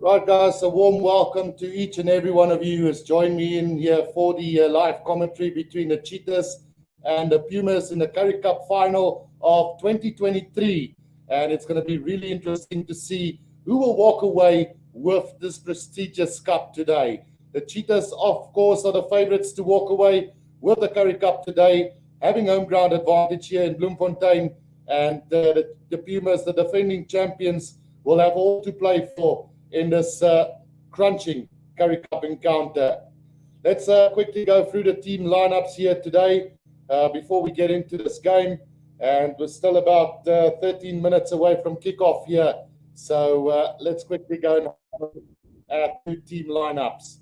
Right, guys, a warm welcome to each and every one of you who has joined me in here for the live commentary between the Cheetahs and the Pumas in the Currie Cup Final of 2023. And it's going to be really interesting to see who will walk away with this prestigious cup today. The Cheetahs, of course, are the favorites to walk away with the Currie Cup today, having home ground advantage here in Bloemfontein. And the Pumas, the defending champions, will have all to play for in this crunching Currie Cup encounter. Let's quickly go through the team lineups here today before we get into this game. And we're still about 13 minutes away from kickoff here. So let's quickly go at two team lineups.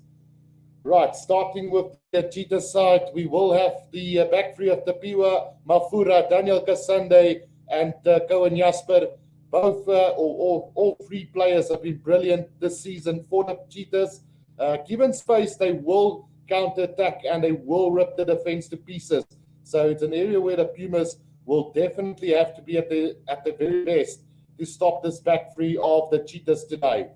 Right, starting with the Cheetah side, we will have the back three of Tapiwa, Mafura, Daniel Kasande, and Cohen Jasper. Both, all three players have been brilliant this season for the Cheetahs. Given space, they will counterattack and they will rip the defense to pieces. So it's an area where the Pumas will definitely have to be at the very best to stop this back three of the Cheetahs today.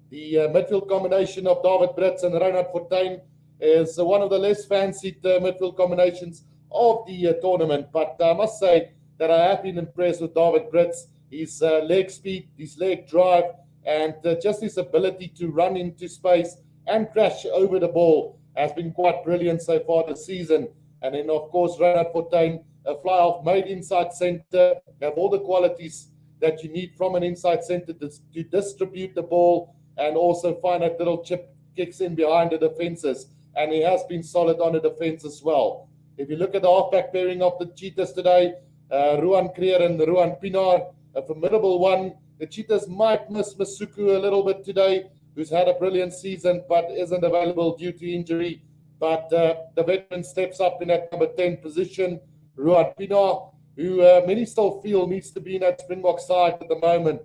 The midfield combination of David Brits and Reinhard Fortuin is one of the less fancied midfield combinations of the tournament. But I must say that I have been impressed with David Brits. His leg speed, his leg drive, and just his ability to run into space and crash over the ball has been quite brilliant so far this season. And then, of course, Reinhard Fortuin, a fly-off made inside centre, have all the qualities that you need from an inside centre to distribute the ball and also find that little chip kicks in behind the defences. And he has been solid on the defence as well. If you look at the halfback pairing of the Cheetahs today, Ruan Creer and Ruan Pinar, a formidable one. The Cheetahs might miss Masuku a little bit today, who's had a brilliant season but isn't available due to injury. But the veteran steps up in that number 10 position. Ruan Pinar, who many still feel needs to be in that Springbok side at the moment.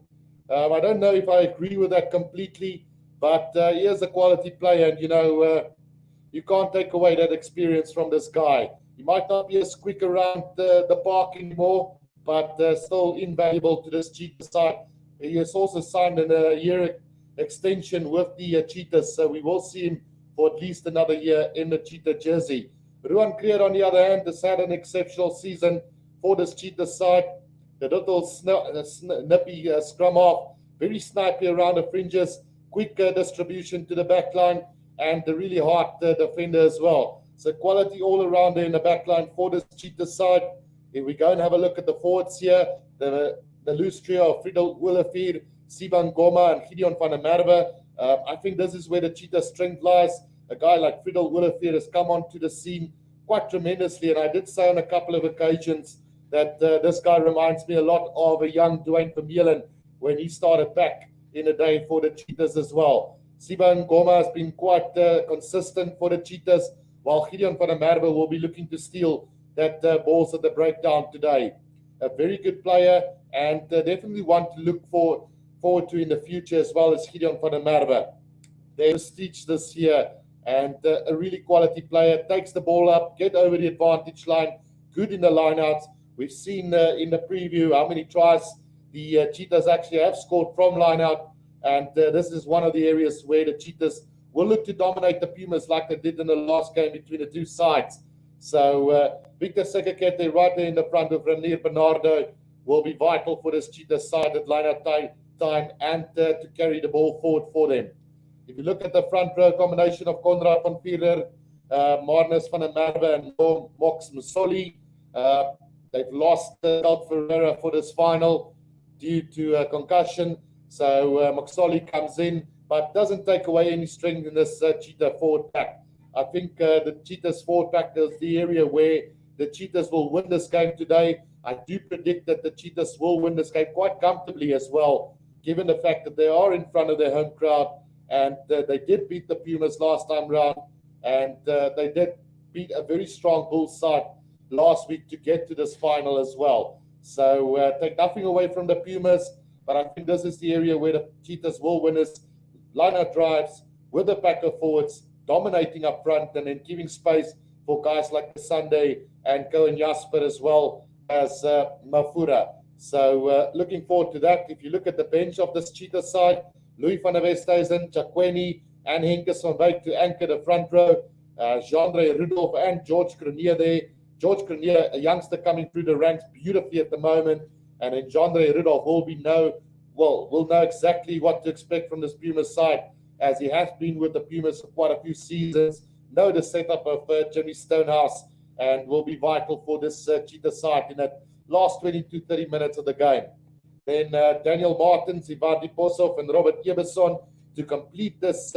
I don't know if I agree with that completely, but he is a quality player, and you can't take away that experience from this guy. He might not be as quick around the park anymore, but still invaluable to this Cheetah side. He has also signed a year extension with the Cheetahs, so we will see him for at least another year in the Cheetah jersey. Ruan Creer, on the other hand, has had an exceptional season for this Cheetah side. The little nippy scrum half, very snappy around the fringes, quick distribution to the back line, and a really hard defender as well. So quality all around there in the back line for this Cheetah side. If we go and have a look at the forwards here, the loose trio of Friedel Willefeer, Sivan Goma, and Gideon van der Merwe. I think this is where the Cheetah strength lies. A guy like Friedel Willefeer has come onto the scene quite tremendously, and I did say on a couple of occasions that this guy reminds me a lot of a young Dwayne Vermeulen when he started back in the day for the Cheetahs as well. Sivan Goma has been quite consistent for the Cheetahs, while Gideon van der Merwe will be looking to steal that balls at the breakdown today. A very good player, and definitely one to look forward to in the future, as well as Gideon van der Merwe. They prestige this year, and a really quality player. Takes the ball up, get over the advantage line, good in the lineouts. We've seen in the preview how many tries the Cheetahs actually have scored from lineout, and this is one of the areas where the Cheetahs will look to dominate the Pumas like they did in the last game between the two sides. So Victor Sekakete right there in the front of Renier Bernardo will be vital for this Cheetah side at line-up time and to carry the ball forward for them. If you look at the front row combination of Konrad van Vierer, Marnus van der Merwe, and Mox Musoli, they've lost Kalt Ferreira for this final due to concussion. So Moxoli comes in, but doesn't take away any strength in this Cheetah forward pack. I think the Cheetahs forward pack is the area where the Cheetahs will win this game today. I do predict that the Cheetahs will win this game quite comfortably as well, given the fact that they are in front of their home crowd, and they did beat the Pumas last time round, and they did beat a very strong Bulls side last week to get to this final as well. So take nothing away from the Pumas, but I think this is the area where the Cheetahs will win is line-out drives with the pack of forwards, dominating up front and then giving space for guys like Sunday and Cohen Jasper as well as Mafura. So looking forward to that. If you look at the bench of this Cheetah side, Louis van der Westhuizen, Chakweni, and Henkes van Wyk to anchor the front row. Jean-Andre Rudolph and George Grenier there. George Grenier, a youngster coming through the ranks beautifully at the moment, and then Jean-Andre Rudolph will know exactly what to expect from this Pumas side, as he has been with the Pumas for quite a few seasons. Know the setup of Jimmy Stonehouse, and will be vital for this Cheetah side in that last 20-30 minutes of the game. Then Daniel Martins, Ivan Diposov, and Robert Eberson to complete this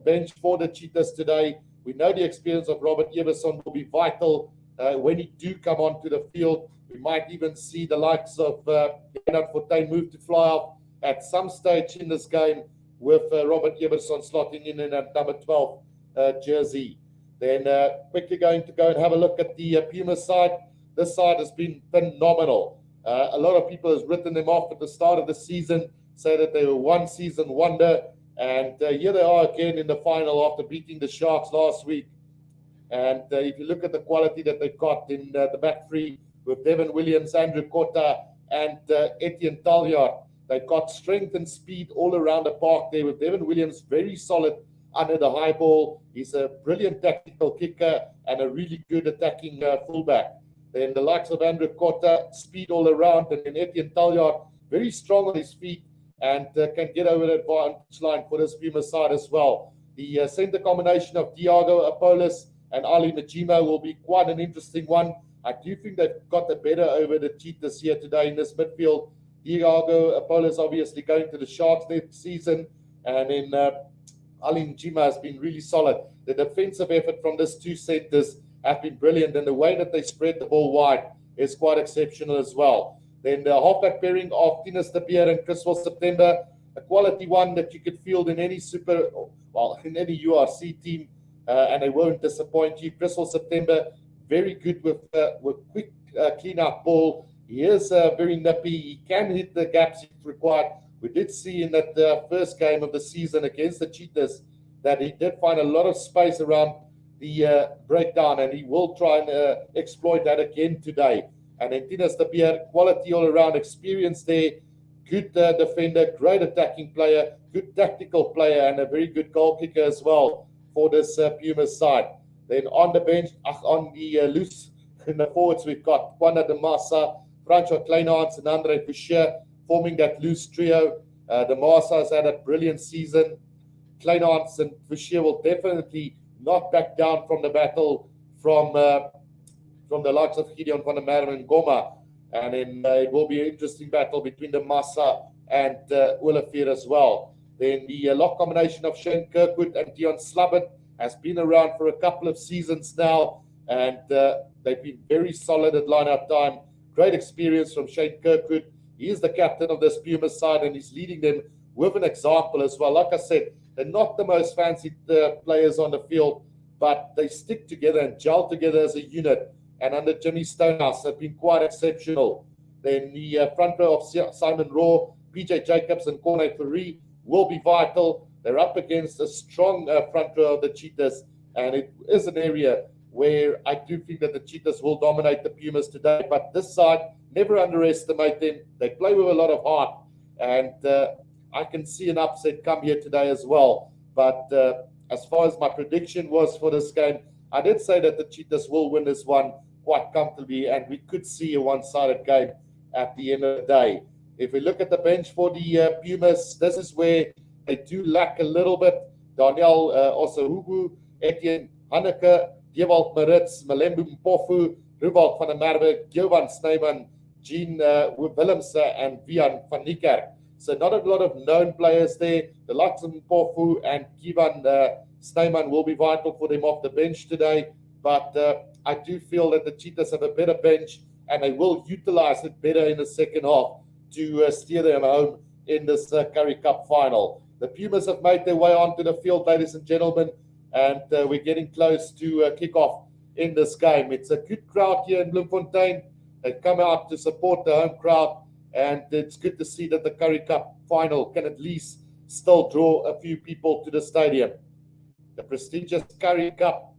bench for the Cheetahs today. We know the experience of Robert Eberson will be vital when he do come onto the field. We might even see the likes of Leonard Fortuin move to fly off at some stage in this game, with Robert Eberson slotting in at number 12 jersey. Then quickly going to go and have a look at the Pumas side. This side has been phenomenal. A lot of people has written them off at the start of the season, say that they were one season wonder, and here they are again in the final after beating the Sharks last week. And if you look at the quality that they've got in the back three with Devin Williams, Andrew Kota, and Etienne Talliard, they've got strength and speed all around the park there, with Devin Williams very solid under the high ball. He's a brilliant tactical kicker and a really good attacking fullback. Then the likes of Andrew Kota, speed all around, and then Etienne Talliard, very strong on his feet and can get over the advantage line for this Pumas side as well. The center combination of Diago Apolis and Ali Majima will be quite an interesting one. I do think they've got the better over the Cheetahs here today in this midfield. Diago Apolis obviously going to the Sharks next season, and then Ali Majima has been really solid. The defensive effort from these two centers have been brilliant, and the way that they spread the ball wide is quite exceptional as well. Then the halfback pairing of Tinus de Beer and Chriswell September, a quality one that you could field in any in any URC team, and they won't disappoint you. Chriswell September, very good with quick clean-up ball. He is very nippy. He can hit the gaps if required. We did see in that first game of the season against the Cheetahs that he did find a lot of space around the breakdown, and he will try and exploit that again today. And then Tinus de Beer, quality all around, experience there, good defender, great attacking player, good tactical player, and a very good goal kicker as well for this Pumas side. Then on the bench, on the loose in the forwards, we've got Kwana de Massa, Francois Kleinhans, and Andre Foucher forming that loose trio. De Massa has had a brilliant season. Kleinhans and Foucher will definitely not back down from the battle from the likes of Gideon van der Merwe and Goma. And then it will be an interesting battle between the Massa and Olivier as well. Then the lock combination of Shane Kirkwood and Dion Slubbert has been around for a couple of seasons now, and they've been very solid at line-out time. Great experience from Shane Kirkwood. He is the captain of this Pumas side, and he's leading them with an example as well. Like I said, they're not the most fancy players on the field, but they stick together and gel together as a unit, and under Jimmy Stonehouse have been quite exceptional. Then the front row of Simon Raw, PJ Jacobs, and Corne Fourie will be vital. They're up against a strong front row of the Cheetahs, and it is an area where I do think that the Cheetahs will dominate the Pumas today. But this side, never underestimate them. They play with a lot of heart, and I can see an upset come here today as well. But as far as my prediction was for this game, I did say that the Cheetahs will win this one quite comfortably, and we could see a one-sided game at the end of the day. If we look at the bench for the Pumas, this is where they do lack a little bit. Daniel Osahubu, Etienne Hanneke, Dewald Maritz, Malembu Mpofu, Rubalt van der Merwe, Gilvan Snyman, Jean Willemse, and Vian van Niekerk. So not a lot of known players there. The likes of Mpofu and Gilvan Snyman will be vital for them off the bench today. But I do feel that the Cheetahs have a better bench, and they will utilize it better in the second half to steer them home in this Currie Cup Final. The Pumas have made their way onto the field, ladies and gentlemen, and we're getting close to kickoff in this game. It's a good crowd here in Bloemfontein. They come out to support the home crowd, and it's good to see that the Currie Cup Final can at least still draw a few people to the stadium. The prestigious Currie Cup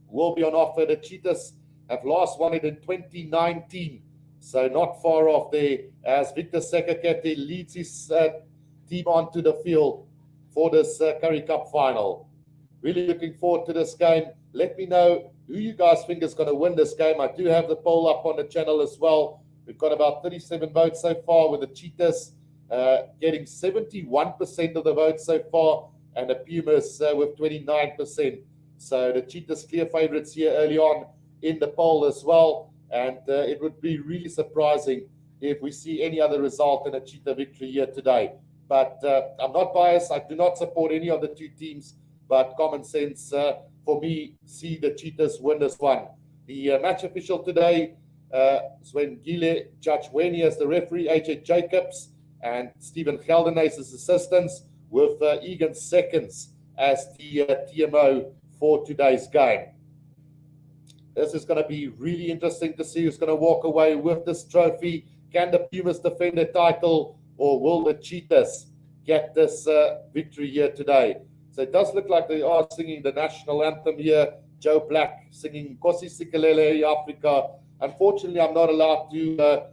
will be on offer. The Cheetahs have last won it in 2019, so not far off there, as Victor Sekakete leads his team onto the field for this Currie Cup Final. Really looking forward to this game. Let me know who you guys think is going to win this game. I do have the poll up on the channel as well. We've got about 37 votes so far, with the Cheetahs getting 71% of the votes so far, and the Pumas with 29%. So the Cheetahs clear favorites here early on in the poll as well. And it would be really surprising if we see any other result than a Cheetah victory here today. But I'm not biased. I do not support any of the two teams. But common sense, for me, see the Cheetahs win this one. The match official today, Sven Gile, Judge Wenny as the referee, AJ Jacobs, and Stephen Geldenhuys as assistants, with Egan Seconds as the TMO for today's game. This is going to be really interesting to see who's going to walk away with this trophy. Can the Pumas defend the title, or will the Cheetahs get this victory here today? So it does look like they are singing the national anthem here. Joe Black singing Nkosi Sikelel' Afrika. Unfortunately, I'm not allowed to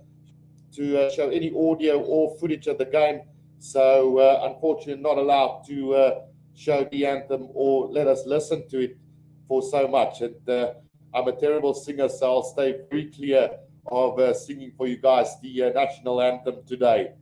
show any audio or footage of the game. So unfortunately, not allowed to show the anthem or let us listen to it for so much. And I'm a terrible singer, so I'll stay very clear of singing for you guys the national anthem today.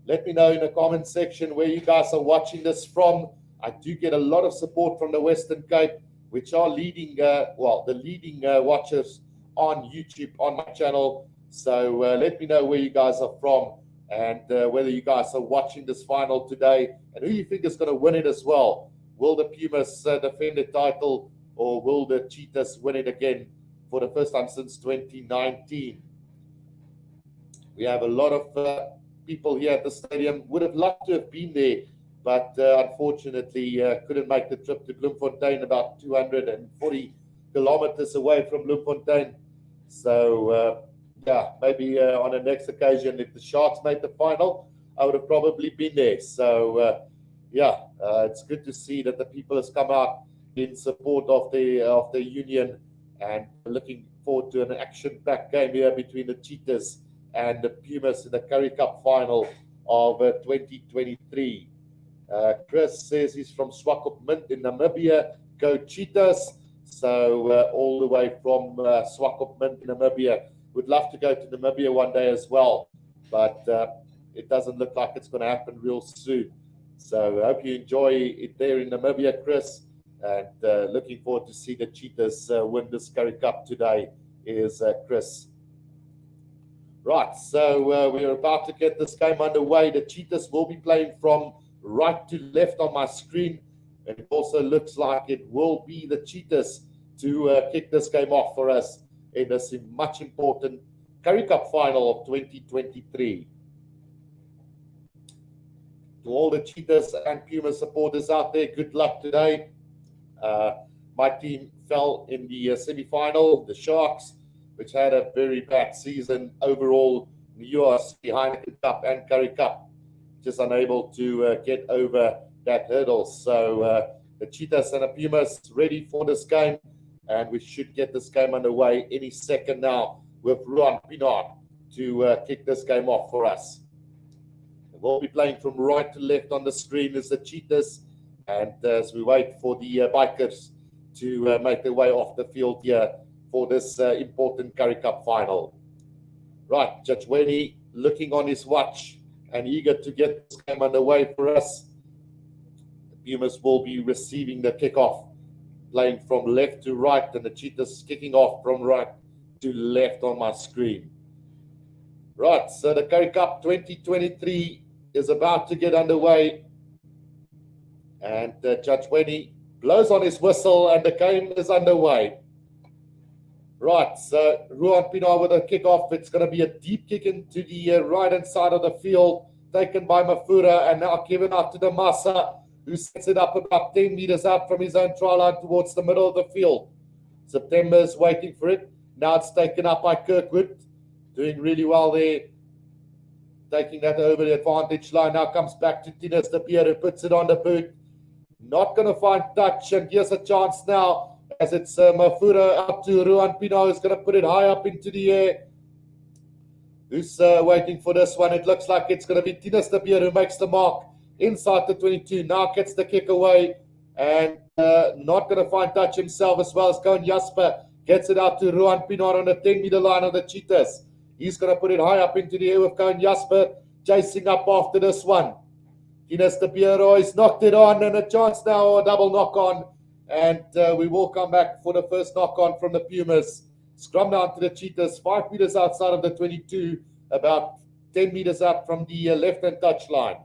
Let me know in the comment section where you guys are watching this from. I do get a lot of support from the Western Cape, which are leading, the leading watchers on YouTube, on my channel. So let me know where you guys are from, and whether you guys are watching this final today, and who you think is going to win it as well. Will the Pumas defend the title, or will the Cheetahs win it again for the first time since 2019? We have a lot of people here at the stadium. Would have loved to have been there, but unfortunately couldn't make the trip to Bloemfontein, about 240 kilometers away from Bloemfontein. So yeah, maybe on the next occasion, if the Sharks made the final, I would have probably been there. So yeah, it's good to see that the people has come out in support of the union, and looking forward to an action-packed game here between the Cheetahs and the Pumas in the Currie Cup Final of 2023. Chris says he's from Swakopmund in Namibia. Go Cheetahs. So all the way from Swakopmund in Namibia. Would love to go to Namibia one day as well, but it doesn't look like it's going to happen real soon. So I hope you enjoy it there in Namibia, Chris, and looking forward to see the Cheetahs win this Currie Cup today is Chris. Right, so we're about to get this game underway. The Cheetahs will be playing from right to left on my screen, and it also looks like it will be the Cheetahs to kick this game off for us in this much important Currie Cup Final of 2023. To all the Cheetahs and Puma supporters out there, good luck today. My team fell in the semi-final, the Sharks, which had a very bad season overall in the URC Heineken Cup and Currie Cup, just unable to get over that hurdle. So the Cheetahs and the Pumas ready for this game, and we should get this game underway any second now with Ruan Pienaar to kick this game off for us. We'll be playing from right to left on the screen as the Cheetahs, and as we wait for the Bikers to make their way off the field here for this important Currie Cup Final. Right, Judge Wenny looking on his watch and eager to get this game underway for us. The Pumas will be receiving the kickoff, playing from left to right, and the Cheetahs kicking off from right to left on my screen. Right, so the Currie Cup 2023 is about to get underway, and Judge Wenny blows on his whistle, and the game is underway. Right, so Ruan Pienaar with a kickoff. It's going to be a deep kick into the right-hand side of the field, taken by Mafura, and now given out to the Massa, who sets it up about 10 meters out from his own try line towards the middle of the field. September is waiting for it. Now it's taken up by Kirkwood, doing really well there, taking that over the advantage line. Now comes back to Tinus de Beer, who puts it on the boot. Not going to find touch, and here's a chance now, as it's Mafura up to Ruan Pienaar, who's going to put it high up into the air. Who's waiting for this one? It looks like it's going to be Tinus de Beer who makes the mark inside the 22. Now gets the kick away and not going to find touch himself, as well as Koen Jasper gets it out to Ruan Pinar on the 10-meter line of the Cheetahs. He's going to put it high up into the air with Koen Jasper chasing up after this one. Tinus de Beer has knocked it on, and a chance now, a double knock on. And we will come back for the first knock on from the Pumas. Scrum down to the Cheetahs, 5 meters outside of the 22, about 10 meters out from the left-hand touch line.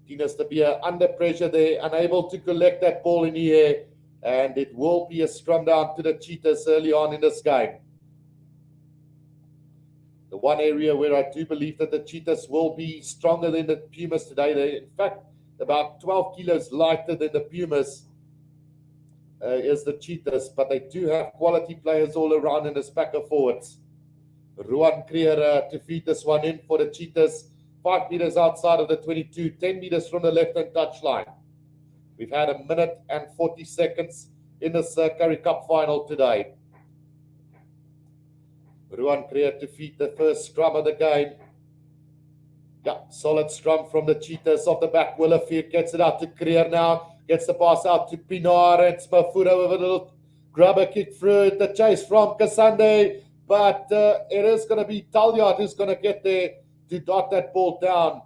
Tinus de Beer under pressure there, unable to collect that ball in the air, and it will be a scrum down to the Cheetahs early on in this game. The one area where I do believe that the Cheetahs will be stronger than the Pumas today, they're in fact about 12 kilos lighter than the Pumas, is the Cheetahs, but they do have quality players all around in this pack of forwards. Ruan Creer to feed this one in for the Cheetahs, 5 meters outside of the 22, 10 meters from the left-hand touch line. We've had 1 minute and 40 seconds in this Currie Cup final today. Ruan Creer to feed the first scrum of the game. Yeah, solid scrum from the Cheetahs off the back. Willowfield gets it out to Creer now. Gets the pass out to Pinar. It's Mafura with a little grubber kick through it. The chase from Kasande. But it is going to be Talyard who's going to get there to dot that ball down.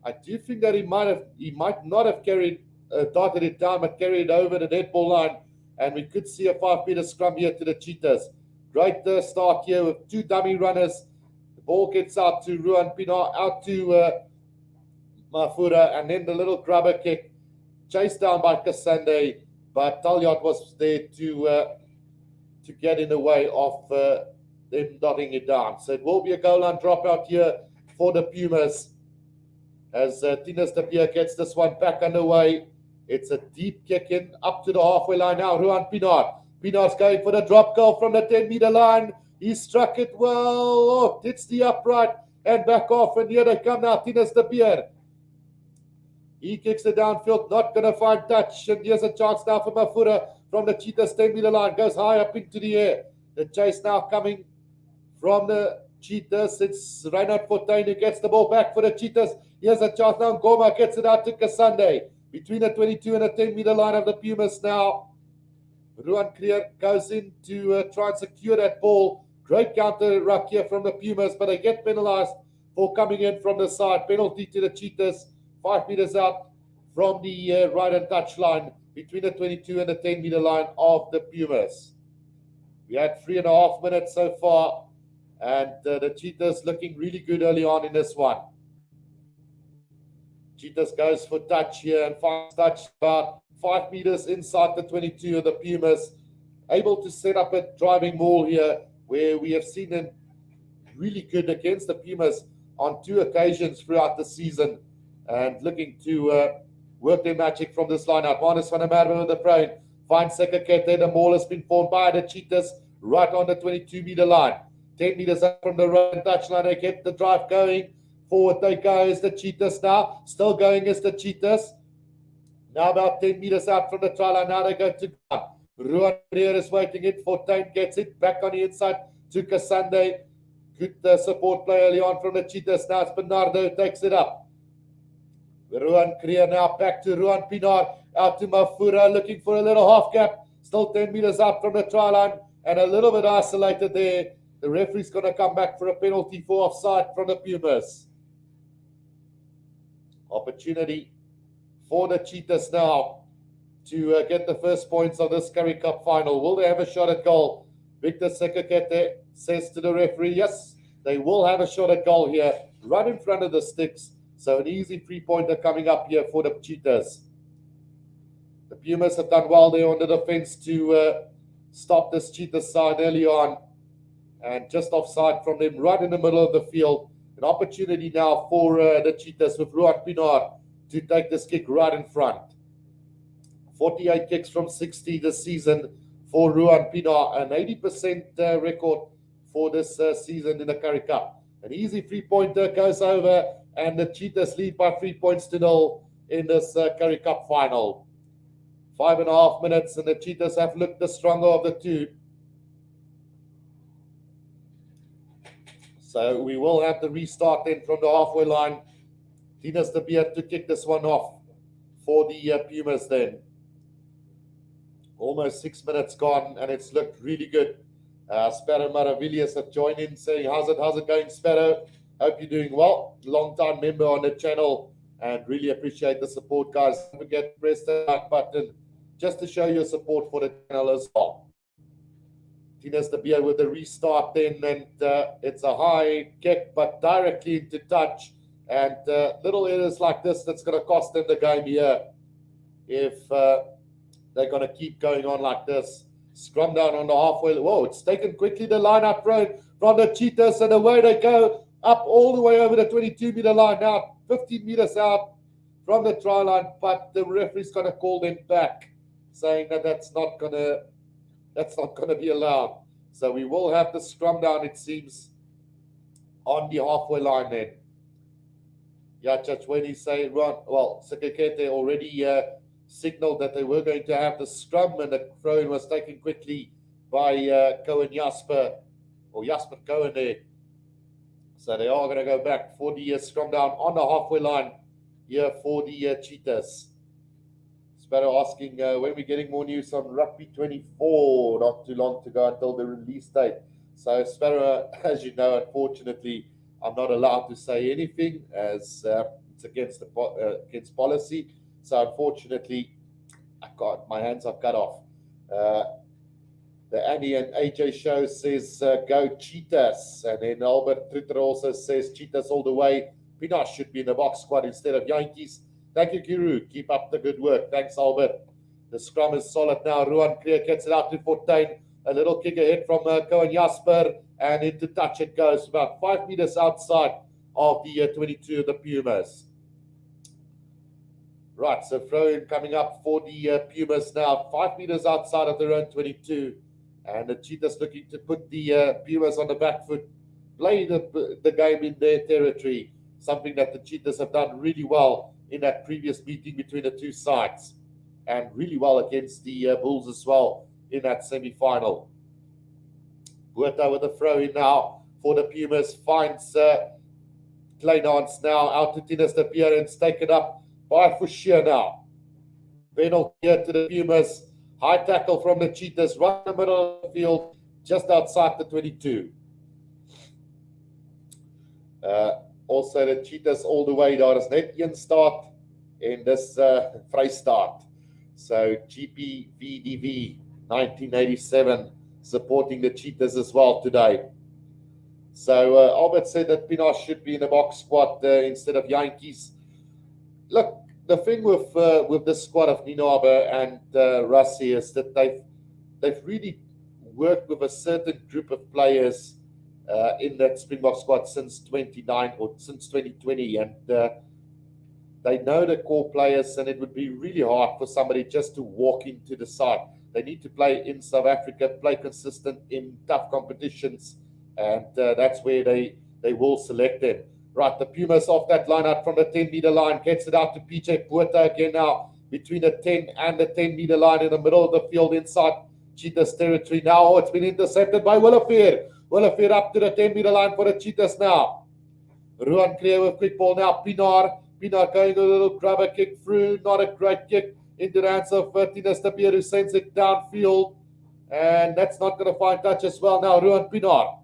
I do think that he might not have dotted it down, but carried it over the dead ball line. And we could see a 5-meter scrum here to the Cheetahs. Great start here with 2 dummy runners. The ball gets out to Ruan Pinar, out to Mafura, and then the little grubber kick. Chased down by Kasande, but Talyard was there to get in the way of them dotting it down. So it will be a goal line dropout here for the Pumas as Tinus de Beer gets this one back underway. It's a deep kick in up to the halfway line now. Ruan Pinar. Pinar's going for the drop goal from the 10-meter line. He struck it well. Oh, hits the upright and back off. And here they come now, Tinus de Beer. He kicks it downfield, not going to find touch. And here's a chance now for Mafura from the Cheetahs 10-meter line. Goes high up into the air. The chase now coming from the Cheetahs. It's Reinhard Fortuyn who gets the ball back for the Cheetahs. Here's a chance now. Ngoma gets it out to Kasande. Between the 22 and the 10-meter line of the Pumas now. Ruan Creer goes in to try and secure that ball. Great counter ruck here from the Pumas, but they get penalized for coming in from the side. Penalty to the Cheetahs. 5 meters out from the right-hand touch line between the 22 and the 10-meter line of the Pumas. We had 3.5 minutes so far, and the Cheetahs looking really good early on in this one. Cheetahs goes for touch here and finds touch about 5 meters inside the 22 of the Pumas. Able to set up a driving maul here, where we have seen them really good against the Pumas on 2 occasions throughout the season. And looking to work their magic from this line out. Manus van der Merwe with the prone. Finds Sekakete. The maul has been formed by the Cheetahs right on the 22-meter line. 10 meters up from the right touch line. They get the drive going. Forward they go as the Cheetahs now. Still going as the Cheetahs. Now about 10 meters out from the try line. Now they go to ground. Ruan Creer is waiting it. Fortuyn gets it back on the inside to Kasande. Good support play early on from the Cheetahs. Now it's Bernardo who takes it up. Ruan Creer now back to Ruan Pinar, out to Mafura, looking for a little half gap, still 10 meters out from the try line, and a little bit isolated there. The referee's going to come back for a penalty for offside from the Pumas. Opportunity for the Cheetahs now to get the first points of this Currie Cup final. Will they have a shot at goal? Victor Sekakete says to the referee, yes, they will have a shot at goal here, right in front of the sticks. So an easy 3-pointer coming up here for the Cheetahs. The Pumas have done well there on the defense to stop this Cheetahs side early on. And just offside from them right in the middle of the field. An opportunity now for the Cheetahs with Ruan Pinar to take this kick right in front. 48 kicks from 60 this season for Ruan Pinar. An 80% record for this season in the Currie Cup. An easy 3-pointer goes over. And the Cheetahs lead by 3 points to 0 in this Currie Cup final. 5.5 minutes, and the Cheetahs have looked the stronger of the two. So we will have the restart then from the halfway line. Tinas de Beer to kick this one off for the Pumas then. Almost 6 minutes gone, and it's looked really good. Sparrow Maravillas have joined in saying, how's it going, Sparrow? Hope you're doing well. Long-time member on the channel, and really appreciate the support, guys. Don't forget to press the like button just to show your support for the channel as well. Tinas de Beer with the restart then, and it's a high kick, but directly into touch. And little errors like this, that's going to cost them the game here if they're going to keep going on like this. Scrum down on the halfway. Whoa, it's taken quickly the line up road from the Cheetahs, and away they go up all the way over the 22-meter line. Now 15 meters out from the try line, but the referee's going to call them back, saying that that's not going to be allowed. So we will have the scrum down, it seems, on the halfway line then. Yeah, Judge, when he say, well, Sekekete already signaled that they were going to have the scrum, and the throw-in was taken quickly by Cohen Jasper, or Jasper Cohen there. So they are going to go back for the scrum down on the halfway line here for the Cheetahs. Sparrow asking when we're getting more news on Rugby 24, not too long to go until the release date. So Sparrow, as you know, unfortunately, I'm not allowed to say anything as it's against policy. So unfortunately, my hands are cut off. The Annie and AJ show says go Cheetahs, and then Albert Tritter also says Cheetahs all the way. Pinas should be in the box squad instead of Yankees. Thank you, Kiru. Keep up the good work. Thanks, Albert. The scrum is solid now. Ruan Creer gets it out to Fortuin. A little kick ahead from Cohen Jasper, and into touch it goes about 5 meters outside of the 22 of the Pumas. Right, so throw-in coming up for the Pumas now, 5 meters outside of their own 22. And the Cheetahs looking to put the Pumas on the back foot, play the game in their territory, something that the Cheetahs have done really well in that previous meeting between the two sides, and really well against the Bulls as well in that semi-final. Buerta with a throw-in now for the Pumas, finds Kleinhans now out to Tinas de Beer, and taken up by Fouchier now. Penalty here to the Pumas. High tackle from the Cheetahs right in the middle of the field, just outside the 22. Also the Cheetahs all the way, daar is net een start en dis Vrystaat. So GPVDV 1987 supporting the Cheetahs as well today. So Albert said that Pinas should be in the box squad instead of Yankees. Look, the thing with the squad of Ninabe and Rassi is that they've really worked with a certain group of players in that Springbok squad since 2020, and they know the core players, and it would be really hard for somebody just to walk into the side. They need to play in South Africa, play consistent in tough competitions, and that's where they will select them. Right, the Pumas off that line out from the 10-meter line, gets it out to PJ Buerta again now, between the 10 and the 10-meter line in the middle of the field inside Cheetahs territory. Now it's been intercepted by Willefeer. Willefeer up to the 10-meter line for the Cheetahs now. Ruan Creer with quick ball now. Pinar going a little grabber kick through, not a great kick into the hands of Tinas de Beer, who sends it downfield, and that's not going to find touch as well now. Ruan Pinar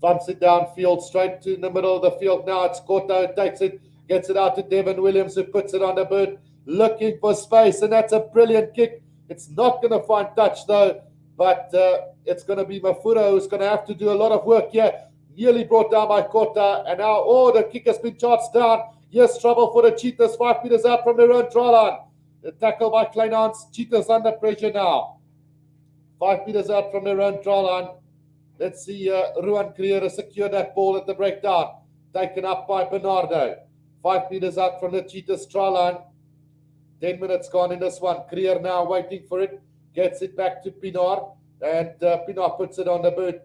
bumps it downfield, straight to the middle of the field. Now it's Koto, takes it, gets it out to Devin Williams, who puts it on the bird, looking for space, and that's a brilliant kick. It's not going to find touch though, but it's going to be Mafuro who's going to have to do a lot of work here. Nearly brought down by Kota, and now, the kick has been charged down. Yes, trouble for the Cheetahs, 5 meters out from their own try line. The tackle by Kleinhans. Cheetahs under pressure now. 5 meters out from their own try line. Let's see, Ruan Creer secure that ball at the breakdown. Taken up by Bernardo. 5 meters out from the Cheetahs try line. 10 minutes gone in this one. Creer now waiting for it. Gets it back to Pinar. And Pinar puts it on the bird.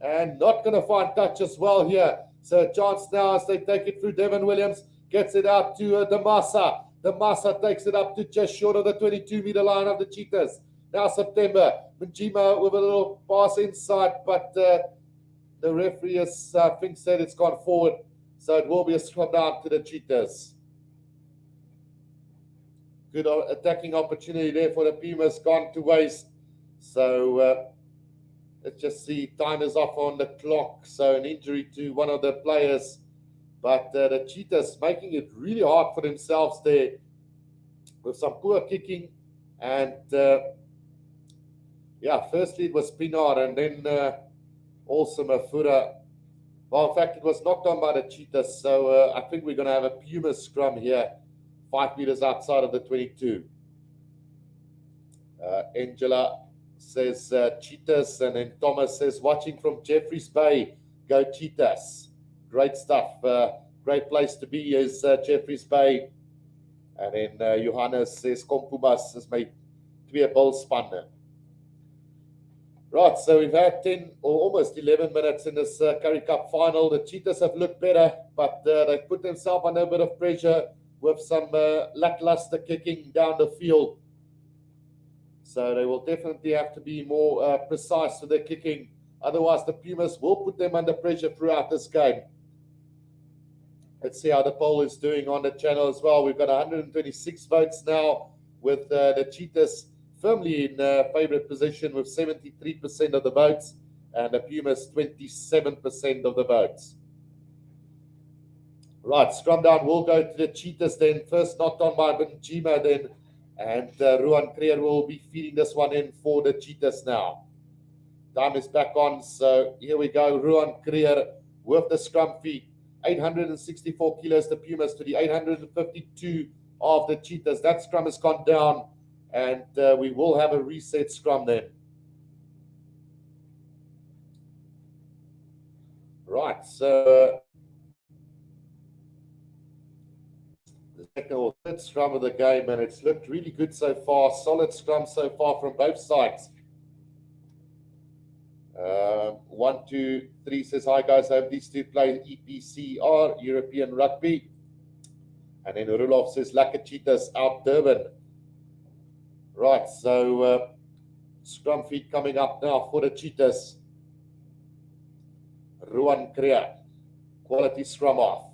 And not going to find touch as well here. So a chance now as they take it through. Devin Williams gets it out to Damasa. Damasa takes it up to just short of the 22-meter line of the Cheetahs. Now September. Njima with a little pass inside, but the referee has, I think, said it's gone forward. So it will be a scrum down to the Cheetahs. Good attacking opportunity there for the Pumas, gone to waste. So let's just see, time is off on the clock. So an injury to one of the players. But the Cheetahs making it really hard for themselves there with some poor kicking. And yeah, firstly it was Pinar and then also Mafura. Well, in fact, it was knocked on by the Cheetahs. So I think we're going to have a Puma scrum here, 5 meters outside of the 22. Angela says Cheetahs, and then Thomas says, watching from Jeffreys Bay, go Cheetahs. Great stuff. Great place to be is Jeffreys Bay. And then Johannes says, Pumas is made to be a bull spanner. Right, so we've had 10 or almost 11 minutes in this Currie Cup final. The Cheetahs have looked better, but they've put themselves under a bit of pressure with some lackluster kicking down the field. So they will definitely have to be more precise with their kicking. Otherwise, the Pumas will put them under pressure throughout this game. Let's see how the poll is doing on the channel as well. We've got 126 votes now, with the Cheetahs firmly in favorite position with 73% of the votes, and the Pumas 27% of the votes. Right, scrum down will go to the Cheetahs then. First knocked on by Benjima then, and Ruan Creer will be feeding this one in for the Cheetahs now. Time is back on, so here we go. Ruan Creer with the scrum feed. 864 kilos the Pumas to the 852 of the Cheetahs. That scrum has gone down, and we will have a reset scrum then. Right, so the second or third scrum of the game, and it's looked really good so far. Solid scrum so far from both sides. 1, 2, 3 says, hi guys, I hope these two play EPCR, European Rugby. And then Rudolph says, Lekker Cheetahs out Durban. Right, so scrum feed coming up now for the Cheetahs. Ruan Creer, quality scrum off.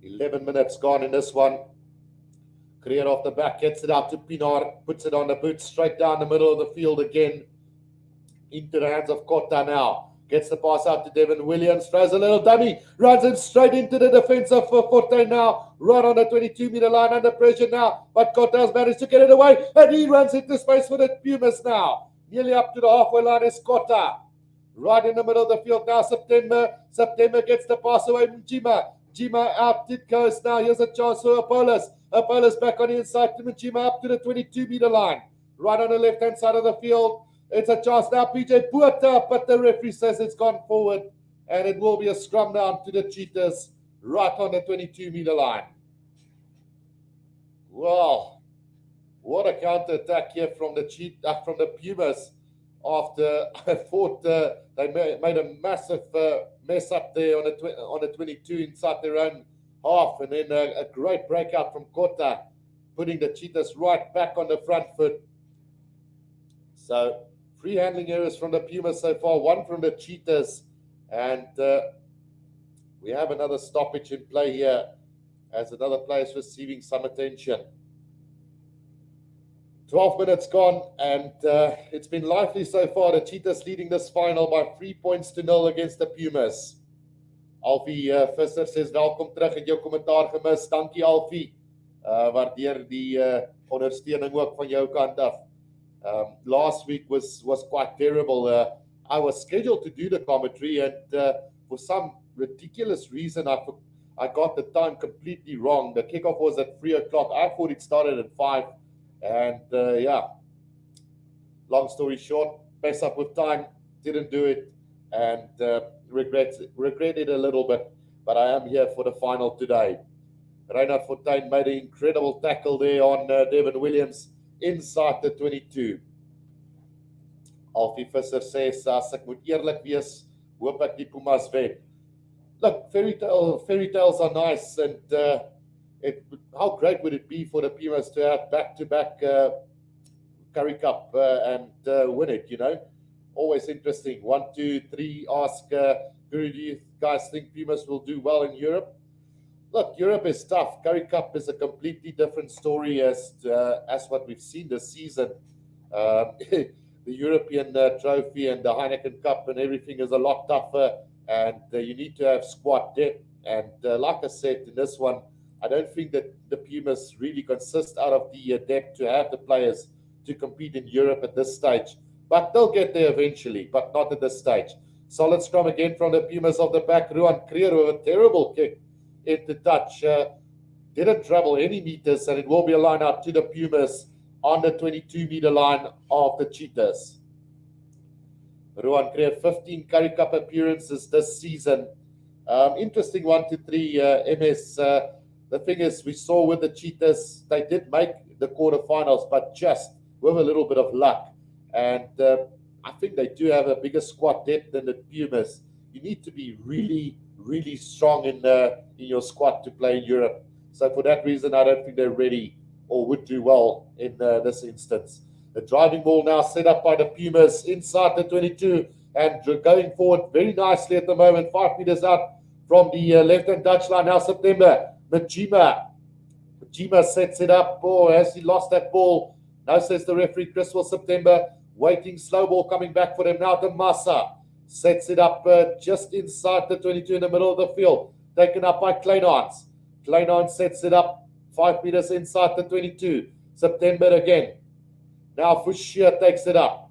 11 minutes gone in this one. Creer off the back, gets it out to Pinar, puts it on the boot, straight down the middle of the field again. Into the hands of Kota now. Gets the pass out to Devin Williams, throws a little dummy, runs it straight into the defense of Forte now, right on the 22-meter line, under pressure now, but Kota has managed to get it away, and he runs into space for the Pumas now. Nearly up to the halfway line is Kota. Right in the middle of the field now, September gets the pass away from Jima out it goes now. Here's a chance for Apollos. Apollos back on the inside to Mchima up to the 22-meter line. Right on the left-hand side of the field. It's a chance now, PJ Puerta, but the referee says it's gone forward, and it will be a scrum down to the Cheetahs right on the 22-meter line. Wow, what a counter-attack here from the Pumas after I thought they made a massive mess up there on the 22 inside their own half, and then a great breakout from Kota, putting the Cheetahs right back on the front foot. So, free handling errors from the Pumas so far, one from the Cheetahs, and we have another stoppage in play here as another player is receiving some attention. 12 minutes gone, and it's been lively so far. The Cheetahs leading this final by 3 points to 0 against the Pumas. Alfie Visser says, welkom terug, het jou kommentaar gemis. Dankie Alfie, waardeer die ondersteuning ook van jou kant af. Last week was quite terrible. I was scheduled to do the commentary, and for some ridiculous reason, I got the time completely wrong. The kickoff was at 3 o'clock. I thought it started at 5, and yeah, long story short, mess up with time, didn't do it, and regret it a little bit, but I am here for the final today. Reinhard Fortuin made an incredible tackle there on Devin Williams inside the 22. Alfie Visser says, as ek moet eerlik wees, hoop ek die Pumas wen. Look, fairy tales are nice, and how great would it be for the Pumas to have back-to-back Currie Cup and win it, you know? Always interesting. 1, 2, 3. Ask Currie, do you guys think Pumas will do well in Europe? Look, Europe is tough. Currie Cup is a completely different story as what we've seen this season. The European Trophy and the Heineken Cup and everything is a lot tougher, and you need to have squad depth. And like I said, in this one, I don't think that the Pumas really consist out of the depth to have the players to compete in Europe at this stage. But they'll get there eventually, but not at this stage. Solid scrum again from the Pumas of the back. Ruan Creer with a terrible kick into touch. Didn't travel any meters, and it will be a line out to the Pumas on the 22-meter line of the Cheetahs. Ruan Creer, 15 Currie Cup appearances this season. Interesting 1 to 3 MS. The thing is, we saw with the Cheetahs, they did make the quarterfinals, but just with a little bit of luck. And I think they do have a bigger squad depth than the Pumas. You need to be really, really strong in your squad to play in Europe. So for that reason, I don't think they're ready or would do well in this instance. The driving ball now set up by the Pumas inside the 22 and going forward very nicely at the moment. 5 meters out from the left-hand touchline. Now September. Majima sets it up. Oh, has he lost that ball? No, says the referee. Crystal September waiting. Slow ball coming back for them now to Massa. Sets it up just inside the 22 in the middle of the field. Taken up by Kleinhans. Kleinhans sets it up 5 meters inside the 22. September again. Now Fushia takes it up.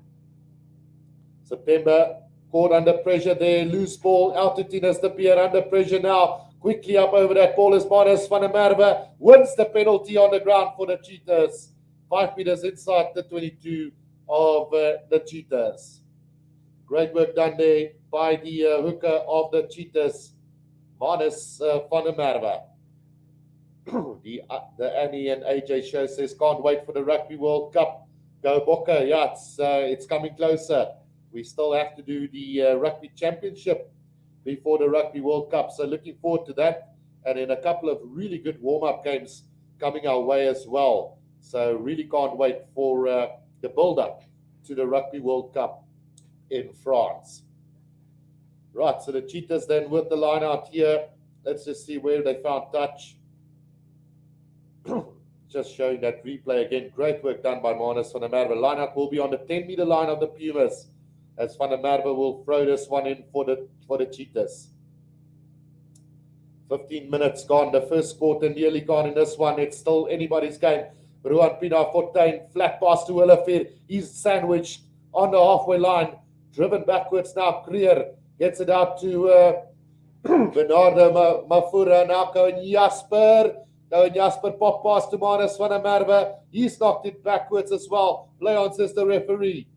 September caught under pressure there. Loose ball. Out to Tinas de Pierre under pressure now. Quickly up over that ball is Manus van der Merwe. Wins the penalty on the ground for the Cheetahs. 5 meters inside the 22 of the Cheetahs. Great work done there by the hooker of the Cheetahs, Manus van der Merwe. The Annie and AJ show says, can't wait for the Rugby World Cup. Go Bokke. Yeah, it's coming closer. We still have to do the Rugby Championship before the Rugby World Cup. So looking forward to that. And then a couple of really good warm-up games coming our way as well. So really can't wait for the build-up to the Rugby World Cup in France. Right, so the Cheetahs then with the line out here. Let's just see where they found touch. Just showing that replay again. Great work done by Manus van der Merwe. Line out will be on the 10-meter line of the Pumas, as Van der Merwe will throw this one in for the Cheetahs. 15 minutes gone. The first quarter nearly gone in this one. It's still anybody's game. Ruan Pienaar Fortuin, flat pass to Willefeer. He's sandwiched on the halfway line. Driven backwards now. Creer gets it out to Bernardo Mafura. Now Cohen Jasper. Cohen Jasper pop pass to Manus van der Merwe. He's knocked it backwards as well. Play on, says the referee.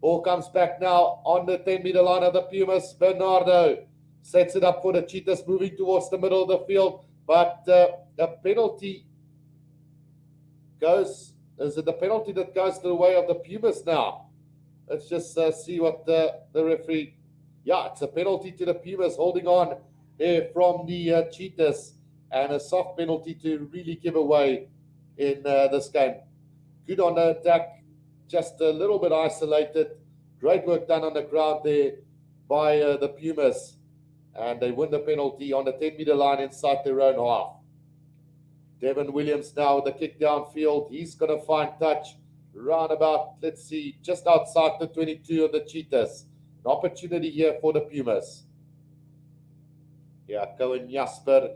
Ball comes back now on the 10-meter line of the Pumas. Bernardo sets it up for the Cheetahs, moving towards the middle of the field. But the penalty goes, is it the penalty that goes to the way of the Pumas now? Let's just see what the referee, yeah, it's a penalty to the Pumas, holding on there from the Cheetahs, and a soft penalty to really give away in this game. Good on the attack, just a little bit isolated. Great work done on the ground there by the Pumas, and they win the penalty on the 10-meter line inside their own half. Devin Williams now with the kick downfield. He's going to find touch round about, let's see, just outside the 22 of the Cheetahs. An opportunity here for the Pumas. Yeah, Cohen Jasper.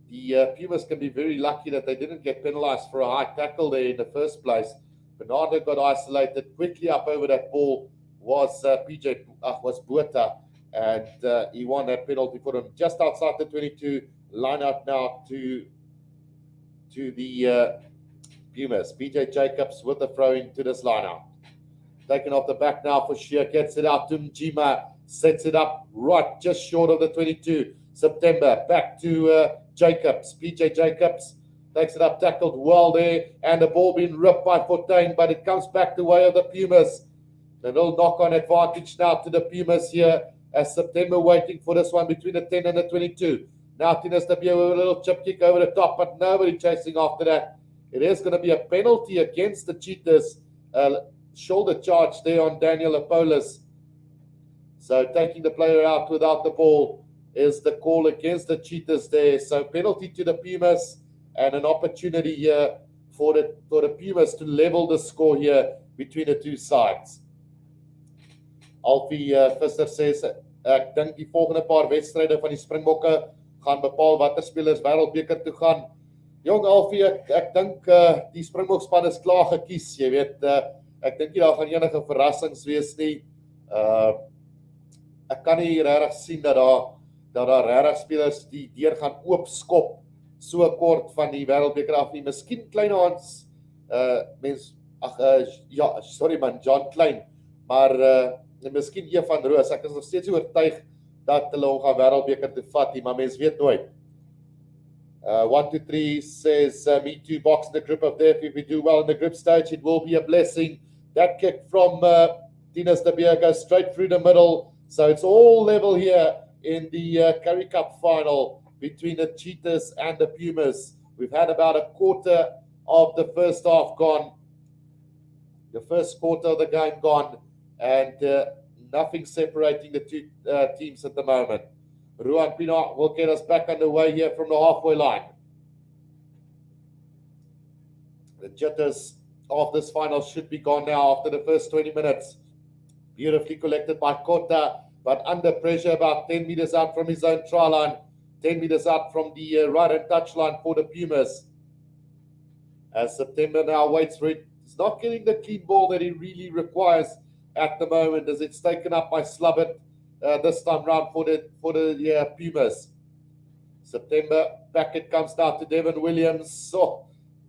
The Pumas can be very lucky that they didn't get penalized for a high tackle there in the first place. Bernardo got isolated. Quickly up over that ball was Botha, and he won that penalty for them. Just outside the 22, line out now to the Pumas. BJ Jacobs with the throw into this line out. Taken off the back now for Shear. Gets it out to Njima. Sets it up right just short of the 22. September back to Jacobs. BJ Jacobs takes it up, tackled well there, and the ball being ripped by Fortuin, but it comes back the way of the Pumas. A little knock-on advantage now to the Pumas here, as September waiting for this one between the 10 and the 22. Now Tinas de Pierre with a little chip kick over the top, but nobody chasing after that. It is going to be a penalty against the Cheetahs. Shoulder charge there on Daniel Apolis, So taking the player out without the ball is the call against the Cheetahs there. So penalty to the Pumas and an opportunity here for the Pumas to level the score here between the two sides. Alfie Visser says, ek dink die volgende paar wedstryde van die Springbokke gaan bepaal watter spelers wêreldbeker toe gaan. Jong Alfie, ek dink die Springbokspan is klaar gekies, jy weet, ek dink nie daar gaan enige verrassings wees nie. Ek kan nie regtig sien dat daar regtig spelers die deur gaan oopskop so kort van die wêreldbeker af nie. Miskien Kleinhans, John Klein, maar miskien Van Roos. Ek is nog steeds oortuig dat hulle hom gaan wêreldbeker toe vat nie, maar mens weet nooit. 123 says, me too, box in the group of death. If we do well in the group stage, it will be a blessing. That kick from Tinas de Beer goes straight through the middle. So it's all level here in the Currie Cup Final between the Cheetahs and the Pumas. We've had about a quarter of the first half gone. The first quarter of the game gone. And nothing separating the two teams at the moment. Ruan Pienaar will get us back underway here from the halfway line. The jitters of this final should be gone now after the first 20 minutes. Beautifully collected by Kota, but under pressure about 10 meters out from his own try line, 10 meters out from the right-hand touchline for the Pumas. As September now waits for it, he's not getting the clean ball that he really requires at the moment, as it's taken up by Slubbert this time round for the Pumas. September, back it comes down to Devon Williams. So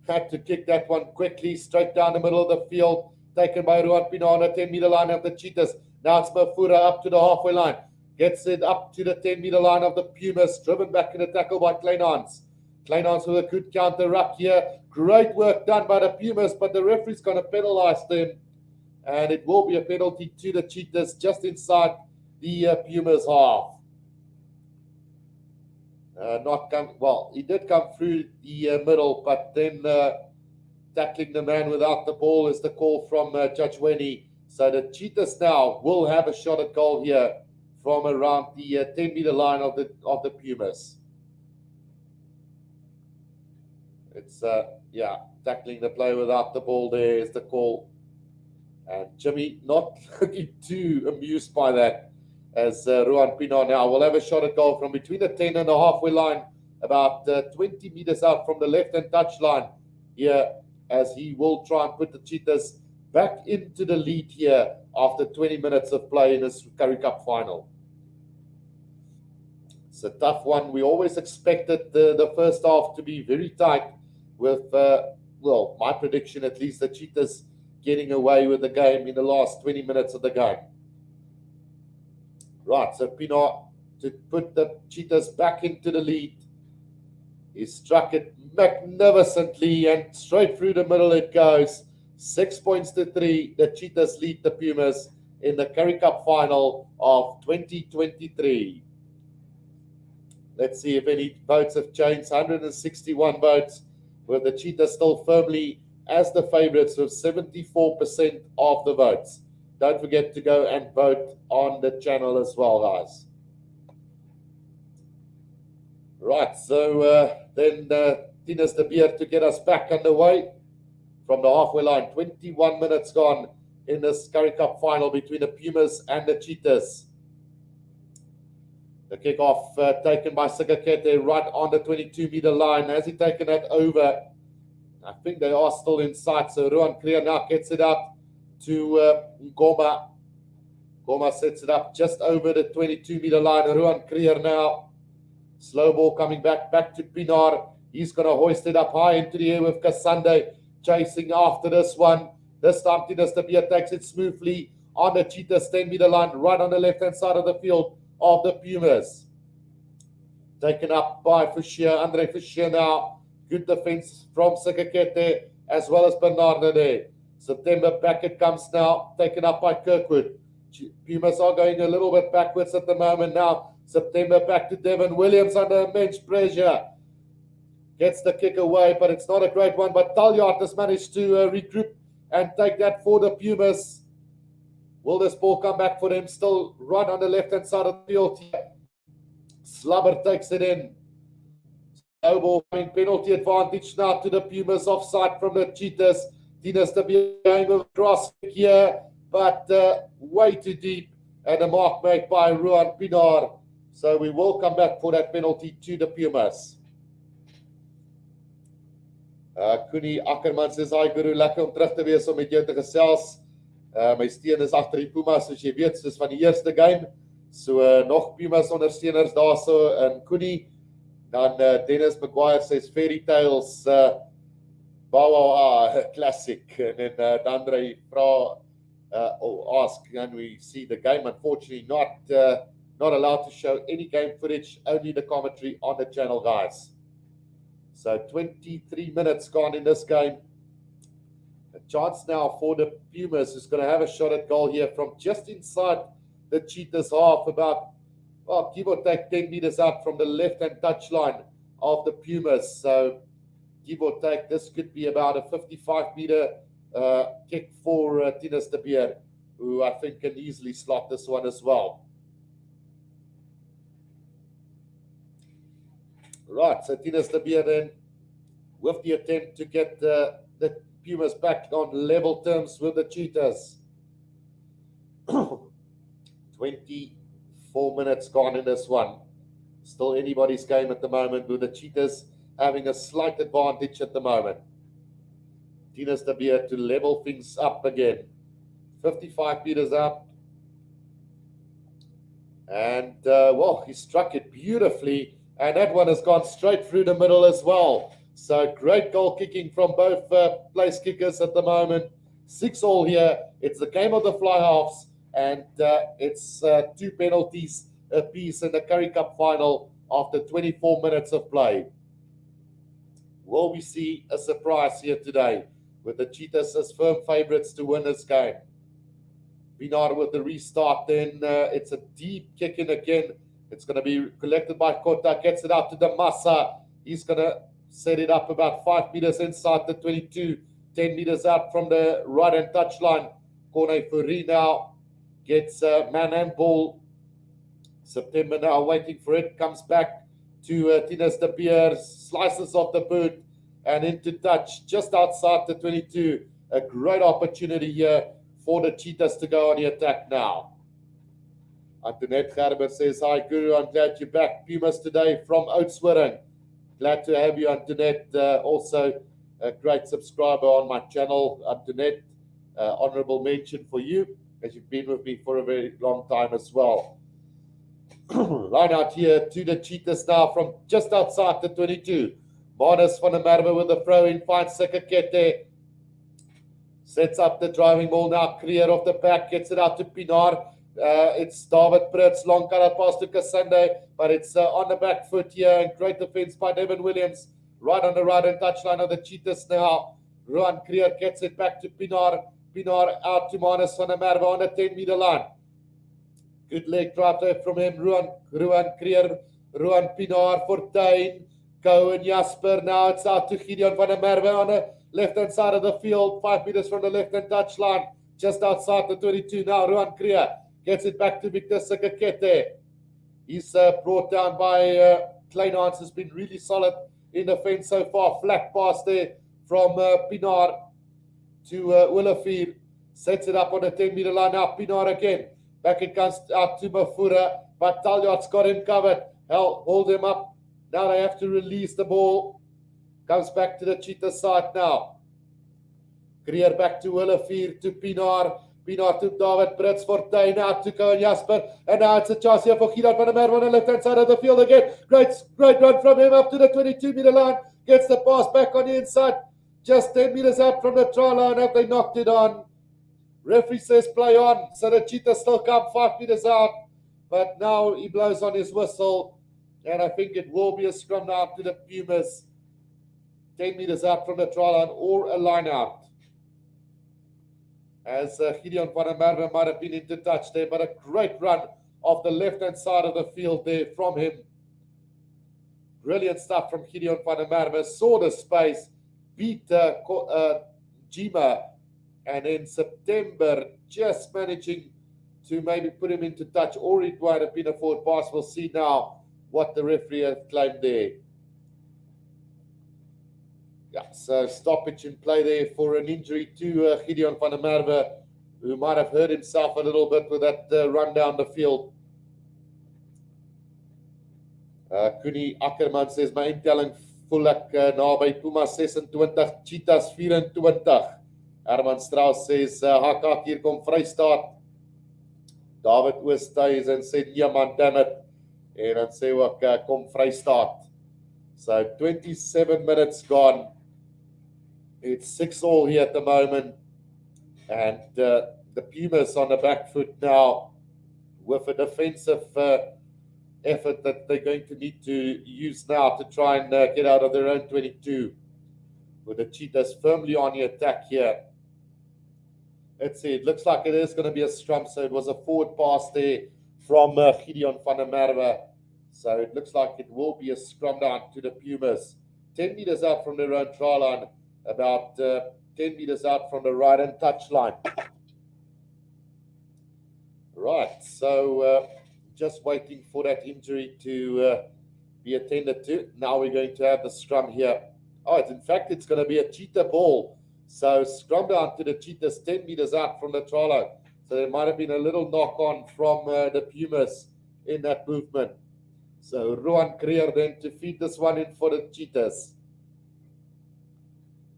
had to kick that one quickly, straight down the middle of the field, taken by Ruan Pienaar on the 10-meter line of the Cheetahs. Now it's Mafura up to the halfway line. Gets it up to the 10-meter line of the Pumas, driven back in the tackle by Kleinhans. Kleinhans with a good counter ruck here. Great work done by the Pumas, but the referee's going to penalize them. And it will be a penalty to the Cheetahs just inside the Pumas half. He did come through the middle, but then tackling the man without the ball is the call from Judge Wenny. So the Cheetahs now will have a shot at goal here from around the 10-meter line of the Pumas. It's tackling the player without the ball there is the call. And Jimmy not looking too amused by that, as Ruan Pienaar now will have a shot at goal from between the 10 and the halfway line, about 20 meters out from the left-hand touchline here, as he will try and put the Cheetahs back into the lead here after 20 minutes of play in this Currie Cup Final. It's a tough one. We always expected the first half to be very tight with, my prediction at least, the Cheetahs getting away with the game in the last 20 minutes of the game. Right, so Pienaar to put the Cheetahs back into the lead. He struck it magnificently and straight through the middle it goes. 6 points to 3. The Cheetahs lead the Pumas in the Currie Cup Final of 2023. Let's see if any votes have changed. 161 votes, with the Cheetahs still firmly as the favourites with 74% of the votes. Don't forget to go and vote on the channel as well, guys. Right, so then Tinas de Beer to get us back underway from the halfway line. 21 minutes gone in this Currie Cup Final between the Pumas and the Cheetahs. The kickoff taken by Sikakete right on the 22-meter line. Has he taken that over? I think they are still inside. So Ruan Creer now gets it up to Ngoma. Ngoma sets it up just over the 22-meter line. Ruan Creer now. Slow ball coming back to Pienaar. He's going to hoist it up high into the air with Kasande chasing after this one. This time Tinas de Beer takes it smoothly on the Cheetahs 10-meter line, right on the left-hand side of the field of the Pumas. Taken up by Andre Fischer now. Good defense from Sikakete as well as Bernardo there. September back it comes now, taken up by Kirkwood. Pumas are going a little bit backwards at the moment now. September back to Devon Williams under immense pressure. Gets the kick away, but it's not a great one. But Taljaard has managed to regroup and take that for the Pumas. Will this ball come back for them? Still right on the left-hand side of the field here. Slubber takes it in. No ball coming, penalty advantage now to the Pumas, offside from the Cheetahs. Tinas to be going with cross here, but way too deep, and a mark made by Ruan Pinar. So we will come back for that penalty to the Pumas. Koenie Ackerman says, hi Guru, lekker om terug te wees om met jou te gesels. My steen is agter die Pumas, soos jy weet, soos van die eerste game. So nog Pumas ondersteuners daar so in Koenie. Dan Dennis Maguire says, fairy tales, classic. And then Dandre ask, can we see the game? Unfortunately, not allowed to show any game footage, only the commentary on the channel, guys. So 23 minutes gone in this game. A chance now for the Pumas, who's going to have a shot at goal here from just inside the Cheetahs half, about, give or take 10 meters out from the left-hand touchline of the Pumas. So give or take, this could be about a 55-meter kick for Tinas de Beer, who I think can easily slot this one as well. Right, so Tinas de Beer then with the attempt to get the Pumas back on level terms with the Cheetahs. 24 minutes gone in this one. Still anybody's game at the moment, with the Cheetahs having a slight advantage at the moment. Tinas de Beer to level things up again. 55 meters up. And, well, he struck it beautifully. And that one has gone straight through the middle as well. So great goal kicking from both place kickers at the moment. 6-all here. It's the game of the fly halves. And it's 2 penalties apiece in the Currie Cup Final after 24 minutes of play. Will we see a surprise here today with the Cheetahs as firm favourites to win this game? Pinar with the restart then. It's a deep kick in again. It's going to be collected by Kota, gets it out to the Massa. He's going to set it up about 5 meters inside the 22, 10 meters out from the right-hand touchline. Corne Fourie now gets man and ball. September now waiting for it. Comes back to Tinas de Beer. Slices off the boot and into touch just outside the 22. A great opportunity here for the Cheetahs to go on the attack now. Antoinette Gerber says, hi Guru, I'm glad you're back. Pumas today from Oudtshoorn. Glad to have you, Antoinette. Also a great subscriber on my channel, Antoinette. Honorable mention for you, as you've been with me for a very long time as well. Line out here to the Cheetahs now from just outside the 22. Manus van der Merwe with the throw in, finds Sekakete. Sets up the driving ball now. Creer off the back, gets it out to Pinar. It's David Pritz, long cut pass to Kasande, but it's on the back foot here, and great defense by Devin Williams, right on the right-hand touchline of the Cheetahs now. Ruan Creer gets it back to Pinar. Pinar out to Manus van der Merwe on the 10-meter line. Good leg drive there from him. Ruan Creer, Ruan Pinar, Fortuin, Cohen, Jasper. Now it's out to Gideon van der Merwe on the left-hand side of the field, 5 meters from the left-hand touchline, just outside the 22. Now Ruan Creer gets it back to Victor Sekakete. He's brought down by Kleinhans, has been really solid in the fence so far. Flat pass there from Pinar to Willefeer. Sets it up on the 10-meter line. Now Pinar again. Back it comes out to Mafura, but Taljat's got him covered. Hold him up. Now they have to release the ball. Comes back to the Cheetah side now. Creer back to Willefeer, to Pinar. Pinar to David Brits, Fortuin out to Cohen Jasper. And now it's a chance here for Gideon van der Merwe on the left-hand side of the field again. Great run from him up to the 22-meter line. Gets the pass back on the inside. Just 10 meters out from the try line. Have they knocked it on? Referee says play on. So the Cheetahs still come 5 meters out. But now he blows on his whistle. And I think it will be a scrum now to the Pumas. 10 meters out from the try line or a line out. As Gideon van der Merwe might have been into touch there, but a great run off the left-hand side of the field there from him. Brilliant stuff from Gideon van der Merwe. Saw the space, beat Jima, and in September just managing to maybe put him into touch, or it might have been a forward pass. We'll see now what the referee has claimed there. Yeah, so stoppage in play there for an injury to Gideon van der Merwe, who might have hurt himself a little bit with that run down the field. Currie Ackerman says, my intelling voel ek naby Pumas 26, Cheetahs 24. Herman Strauss says, Haka, hier kom Vrystaat. David Oosthuizen sê, nee man, damn it. En dan sê ook, kom Vrystaat. So 27 minutes gone. It's 6-all here at the moment. And the Pumas on the back foot now with a defensive effort that they're going to need to use now to try and get out of their own 22. With the Cheetahs firmly on the attack here. Let's see, it looks like it is going to be a scrum, so it was a forward pass there from Gideon van der Merwe. So it looks like it will be a scrum down to the Pumas. 10 meters out from their own try line, about 10 meters out from the right-hand touch line. Right, so just waiting for that injury to be attended to. Now we're going to have the scrum here. Oh, in fact, it's going to be a Cheetah ball. So scrum down to the Cheetahs 10 meters out from the try line. So there might have been a little knock on from the Pumas in that movement. So Rohan Creer then to feed this one in for the Cheetahs.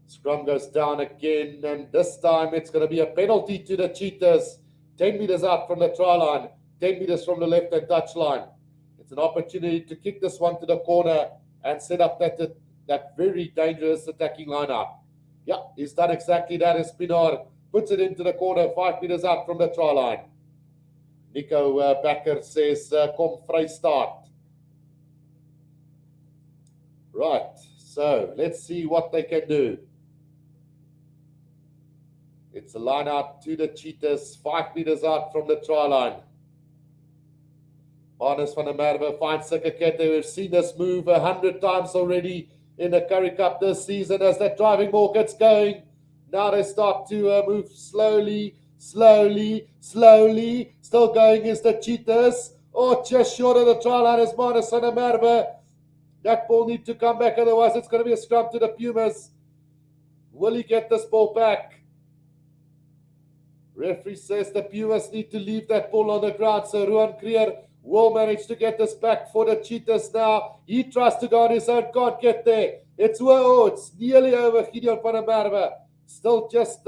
Scrum goes down again, and this time it's going to be a penalty to the Cheetahs. 10 meters out from the try line, 10 meters from the left-hand touch line. It's an opportunity to kick this one to the corner and set up that very dangerous attacking lineup. Yeah, he's done exactly that as Pienaar puts it into the corner, 5 meters out from the try line. Nico Becker says, kom Vrystaat. Right, so let's see what they can do. It's a line out to the Cheetahs, 5 meters out from the try line. Marnus van der Merwe finds Sikakete. We've seen this move 100 times already in the Currie Cup this season as that driving ball gets going. Now they start to move slowly. Still going is the Cheetahs. Oh, just short of the try line is Marnus van der Merwe. That ball needs to come back, otherwise it's going to be a scrum to the Pumas. Will he get this ball back? Referee says the Pumas need to leave that ball on the ground, so Rohan Creer will manage to get this back for the Cheetahs now. He tries to go on his own, can't get there. It's nearly over Gideon van der Merwe. Still just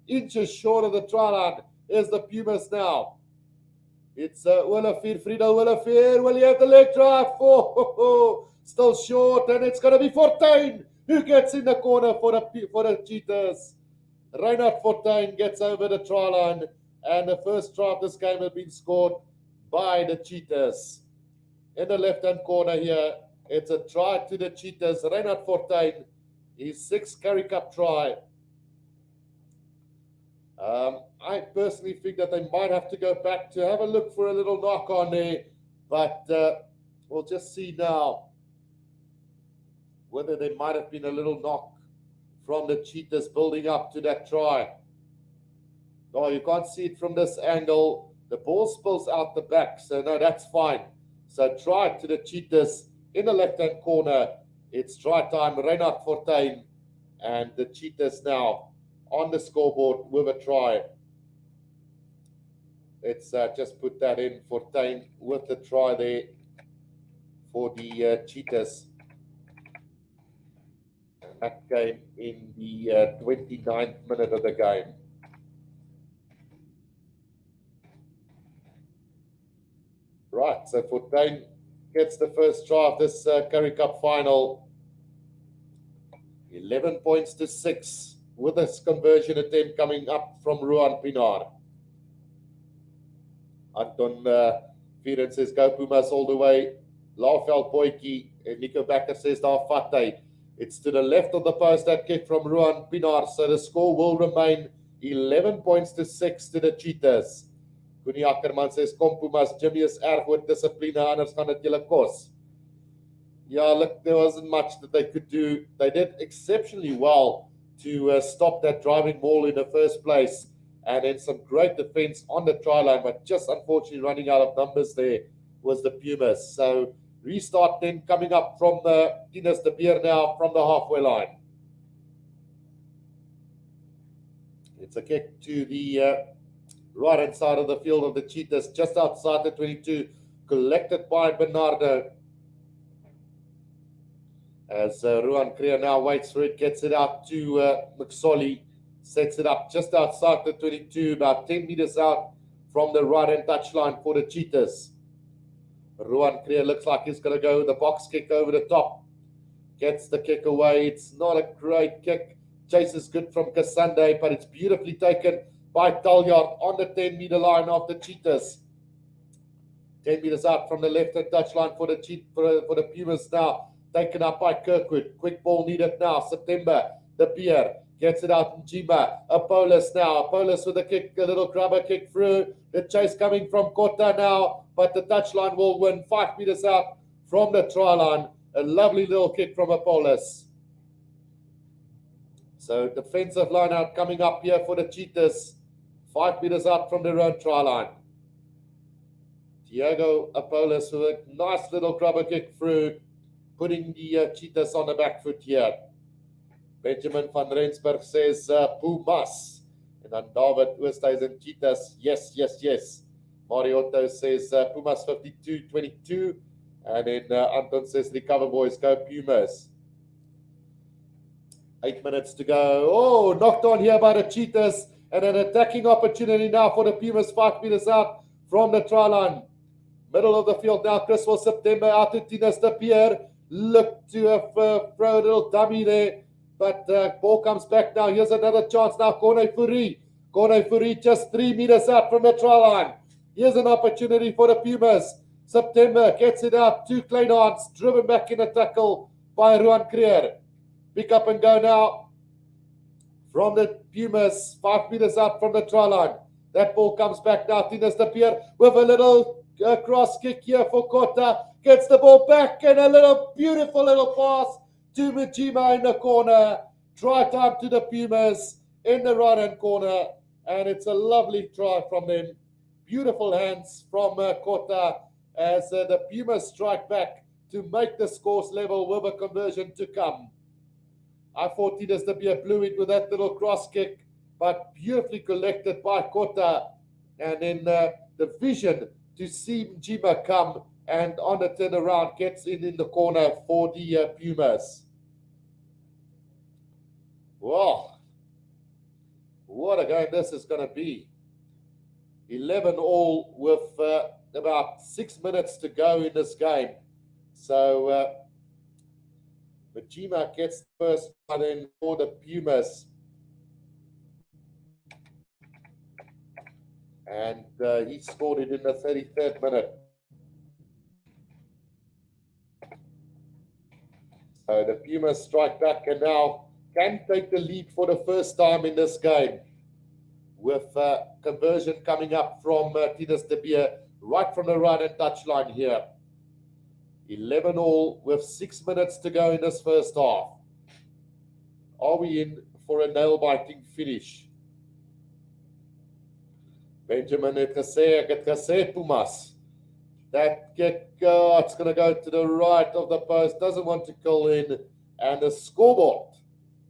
inches short of the try line is the Pumas now. It's Willefeer, Friedel Willefeer. Will he have the leg drive? Still short, and it's going to be Fortuin who gets in the corner for the Cheetahs. Reinhard Fortuin gets over the try line, and the first try of this game has been scored by the Cheetahs. In the left-hand corner here, it's a try to the Cheetahs. Reinhard Fortuin, his 6th Currie Cup try. I personally think that they might have to go back to have a look for a little knock on there, but we'll just see now whether there might have been a little knock from the Cheetahs building up to that try. Oh, you can't see it from this angle. The ball spills out the back, so no, that's fine. So try to the Cheetahs in the left-hand corner. It's try time, Reinhard Fortuin, and the Cheetahs now on the scoreboard with a try. Let's just put that in, Fortuin with the try there for the Cheetahs. That came in the 29th minute of the game. Right, so Fortuin gets the first try of this Currie Cup final. 11 points to 6 with this conversion attempt coming up from Rohan Pienaar. Anton Vieren says, go Pumas all the way. Laufeld Boykie, and Nico Becker says, daar vat hy. It's to the left of the post, that kick from Rohan Pienaar. So the score will remain 11 points to 6 to the Cheetahs. Currie Ackerman says, kom Pumas, Jimmy is erg oor discipline, anders gaan dit julle kos. Yeah, look, there wasn't much that they could do. They did exceptionally well to stop that driving ball in the first place. And then some great defense on the try line, but just unfortunately running out of numbers there was the Pumas. So restart then coming up from the Cheetahs de Beer now from the halfway line. It's a kick to the right-hand side of the field of the Cheetahs, just outside the 22, collected by Bernardo. As Ruan Creer now waits for it, gets it out to McSolly, sets it up just outside the 22, about 10 meters out from the right-hand touchline for the Cheetahs. Ruan Creer looks like he's going to go with the box kick over the top. Gets the kick away. It's not a great kick. Chase is good from Kasande, but it's beautifully taken by Talyard on the 10-meter line of the Cheetahs. 10 meters out from the left-hand touchline for the Pumas now. Taken up by Kirkwood. Quick ball needed now. September, the Pierre gets it out in Jima. Apollos now. Apollos with a kick, a little grubber kick through. The chase coming from Kota now, but the touchline will win 5 meters out from the try line. A lovely little kick from Apollos. So defensive line out coming up here for the Cheetahs. 5 meters out from their own try line. Diego Apollos with a nice little grubber kick through, putting the Cheetahs on the back foot here. Benjamin van Rensburg says Pumas. And then David Oosthuizen, Cheetahs, yes, yes, yes. Mariotto says Pumas 52-22. And then Anton says the cover boys go Pumas. 8 minutes to go. Oh, knocked on here by the Cheetahs. And an attacking opportunity now for the Pumas, 5 meters out from the try line. Middle of the field now, Crystal September out to Tinas de Pierre. Look to have throw a little dummy there. But ball comes back now. Here's another chance now. Corne Fourie just 3 meters out from the try line. Here's an opportunity for the Pumas. September gets it out to Kleinhans. Driven back in a tackle by Ruan Creer. Pick up and go now from the Pumas. 5 meters out from the try line. That ball comes back now. Tinas de Pierre with a little cross kick here for Kota. Gets the ball back and a little beautiful little pass to Mujima in the corner. Try time to the Pumas in the right-hand corner. And it's a lovely try from them. Beautiful hands from Kota as the Pumas strike back to make the scores level with a conversion to come. I thought Tinas de Beer blew it with that little cross kick, but beautifully collected by Kota. And then the vision to see Mujima come and on the turnaround gets in the corner for the Pumas. Wow. What a game this is going to be. 11 all with about 6 minutes to go in this game. So Mujima gets the first one in for the Pumas. And he scored it in the 33rd minute. So the Pumas strike back and now can take the lead for the first time in this game. With conversion coming up from Tinas de Beer right from the right-hand touchline here. 11 all with 6 minutes to go in this first half. Are we in for a nail-biting finish? Benjamin het gesê Pumas. That kick, it's going to go to the right of the post. Doesn't want to call in. And the scoreboard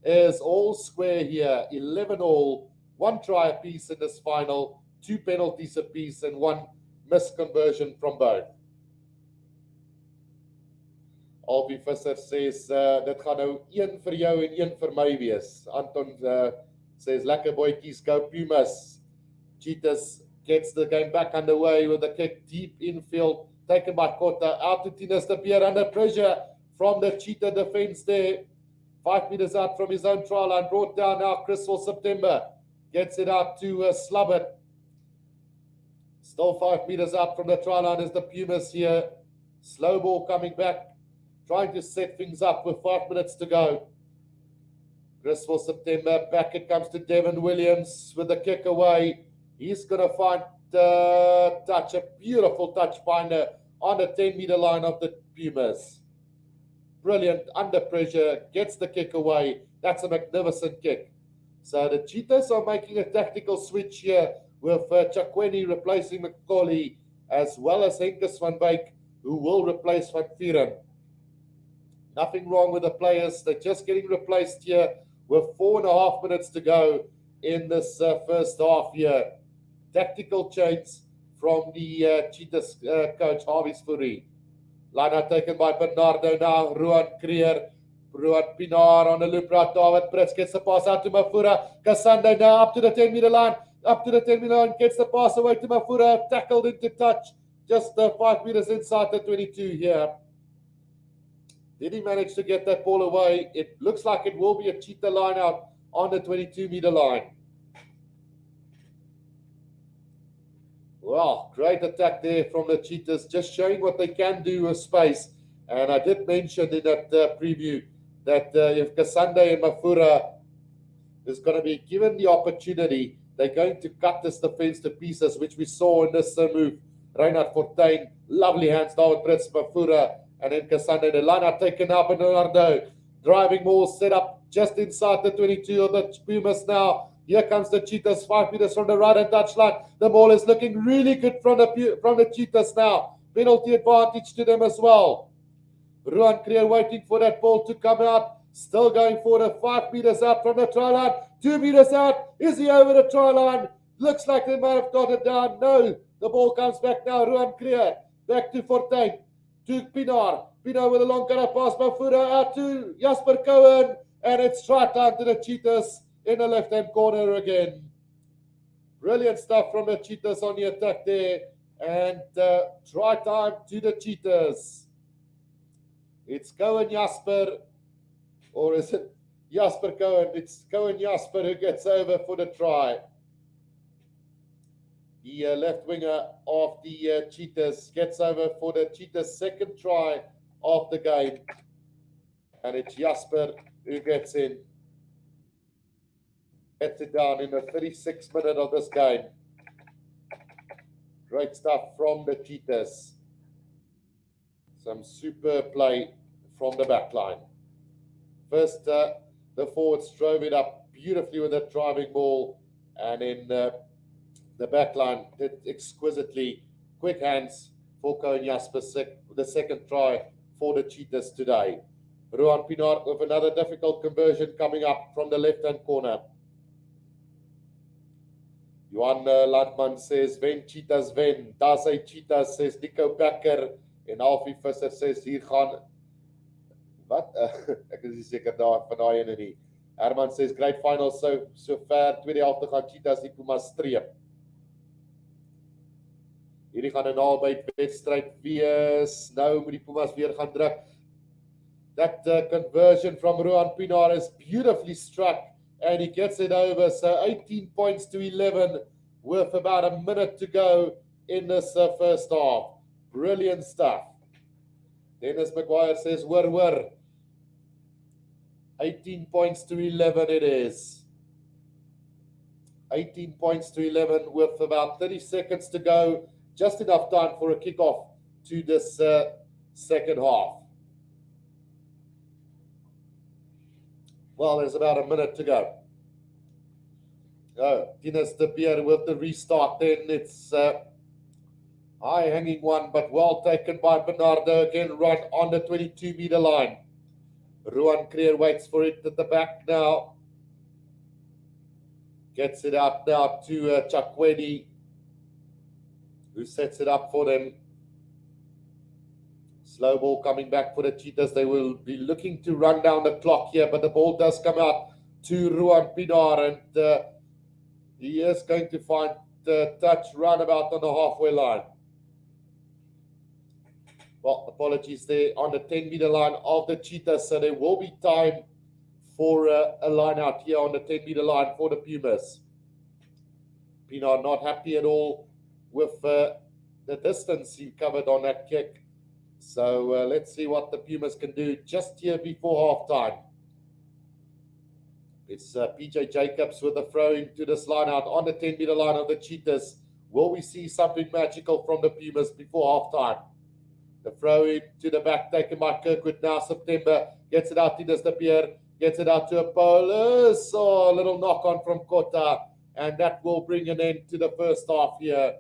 is all square here. 11 all. 1 try apiece in this final. 2 penalties apiece and 1 missed conversion from both. Albie Visser says, dit gaan nou 1 vir jou en 1 vir my wees. Anton says, lekker boykies, go Pumas. Cheetahs gets the game back underway with a kick deep infield, taken by Kota, out to Tinas de Beer under pressure from the Cheetah defense there. 5 meters out from his own try line, brought down now Crystal September. Gets it out to Slubbert. Still 5 meters out from the try line is the Pumas here. Slow ball coming back, trying to set things up with 5 minutes to go. Crystal September, back it comes to Devin Williams with the kick away. He's going to find touch, a beautiful touch finder on the 10-meter line of the Pumas. Brilliant, under pressure, gets the kick away. That's a magnificent kick. So the Cheetahs are making a tactical switch here with Chakweni replacing McCauley, as well as Henkes van Beek, who will replace Van Vieren. Nothing wrong with the players. They're just getting replaced here with 4.5 minutes to go in this first half here. Tactical change from the Cheetahs coach, Harvey Fourie. Line out taken by Bernardo now. Ruan Creer. Ruan Pinar on the loop route. David Brits gets the pass out to Mafura. Kasande now up to the 10-meter line. Up to the 10-meter line. Gets the pass away to Mafura. Tackled into touch. Just 5 meters inside the 22 here. Did he manage to get that ball away? It looks like it will be a Cheetah line out on the 22-meter line. Well, great attack there from the Cheetahs, just showing what they can do with space. And I did mention in that preview that if Kasande and Mafura is going to be given the opportunity, they're going to cut this defense to pieces, which we saw in this move. Reinhard Fortuin, lovely hands, David Brits, Mafura, and then Kasande. The line are taken up, and Bernardo driving ball set up just inside the 22 of the Pumas now. Here comes the Cheetahs, 5 meters from the right-hand touchline. The ball is looking really good from the Cheetahs now. Penalty advantage to them as well. Ruan Creer waiting for that ball to come out. Still going for the 5 meters out from the try line. 2 meters out. Is he over the try line? Looks like they might have got it down. No. The ball comes back now. Ruan Creer. Back to Fortuin. To Pinar. Pinar with a long cut pass. Mafura out to Jasper Cohen. And it's try time to the Cheetahs in the left-hand corner again. Brilliant stuff from the Cheetahs on the attack there. And try time to the Cheetahs. It's Cohen Jasper, or is it Jasper Cohen? It's Cohen Jasper who gets over for the try. The left winger of the Cheetahs gets over for the Cheetahs' second try of the game. And it's Jasper who gets in. Gets it down in the 36th minute of this game. Great stuff from the Cheetahs. Some superb play from the back line. First, the forwards drove it up beautifully with that driving ball, and then the back line did exquisitely. Quick hands for Cohen Jasper, the second try for the Cheetahs today. Ruan Pinar with another difficult conversion coming up from the left-hand corner. Johan Landman says, Wen Cheetahs wen. Daar sy Cheetahs, says Nico Becker. En Alfie Visser says, hier gaan... Wat? Ek is nie seker daar van daai ene nie. Herman says, great final so ver. Tweede helfte gaan Cheetahs die Pumas streep. Hierdie gaan 'n nabyt wedstryd wees. Nou moet die Pumas weer gaan druk. That conversion from Ruan Pinar is beautifully struck. And he gets it over. So 18 points to 11 with about a minute to go in this first half. Brilliant stuff. Dennis McGuire says, whir. 18 points to 11 it is. 18 points to 11 with about 30 seconds to go. Just enough time for a kickoff to this second half. Well, there's about a minute to go. Tinus de Beer with the restart. Then it's high hanging one, but well taken by Bernardo again, right on the 22-meter line. Ruan Creer waits for it at the back now. Gets it out now to Chakweni, who sets it up for them. Slow ball coming back for the Cheetahs. They will be looking to run down the clock here, but the ball does come out to Ruan Pinar, and he is going to find the touch roundabout on the halfway line. Well, apologies there on the 10-meter line of the Cheetahs, so there will be time for a line out here on the 10-meter line for the Pumas. Pinar not happy at all with the distance he covered on that kick. So let's see what the Pumas can do just here before halftime. It's PJ Jacobs with a throw into this line out on the 10-meter line of the Cheetahs. Will we see something magical from the Pumas before halftime? The throw in to the back taken by Kirkwood now. September gets it out. Tinus de Beer Gets it out to a Paulus. Oh, a little knock on from Kota. And that will bring an end to the first half here.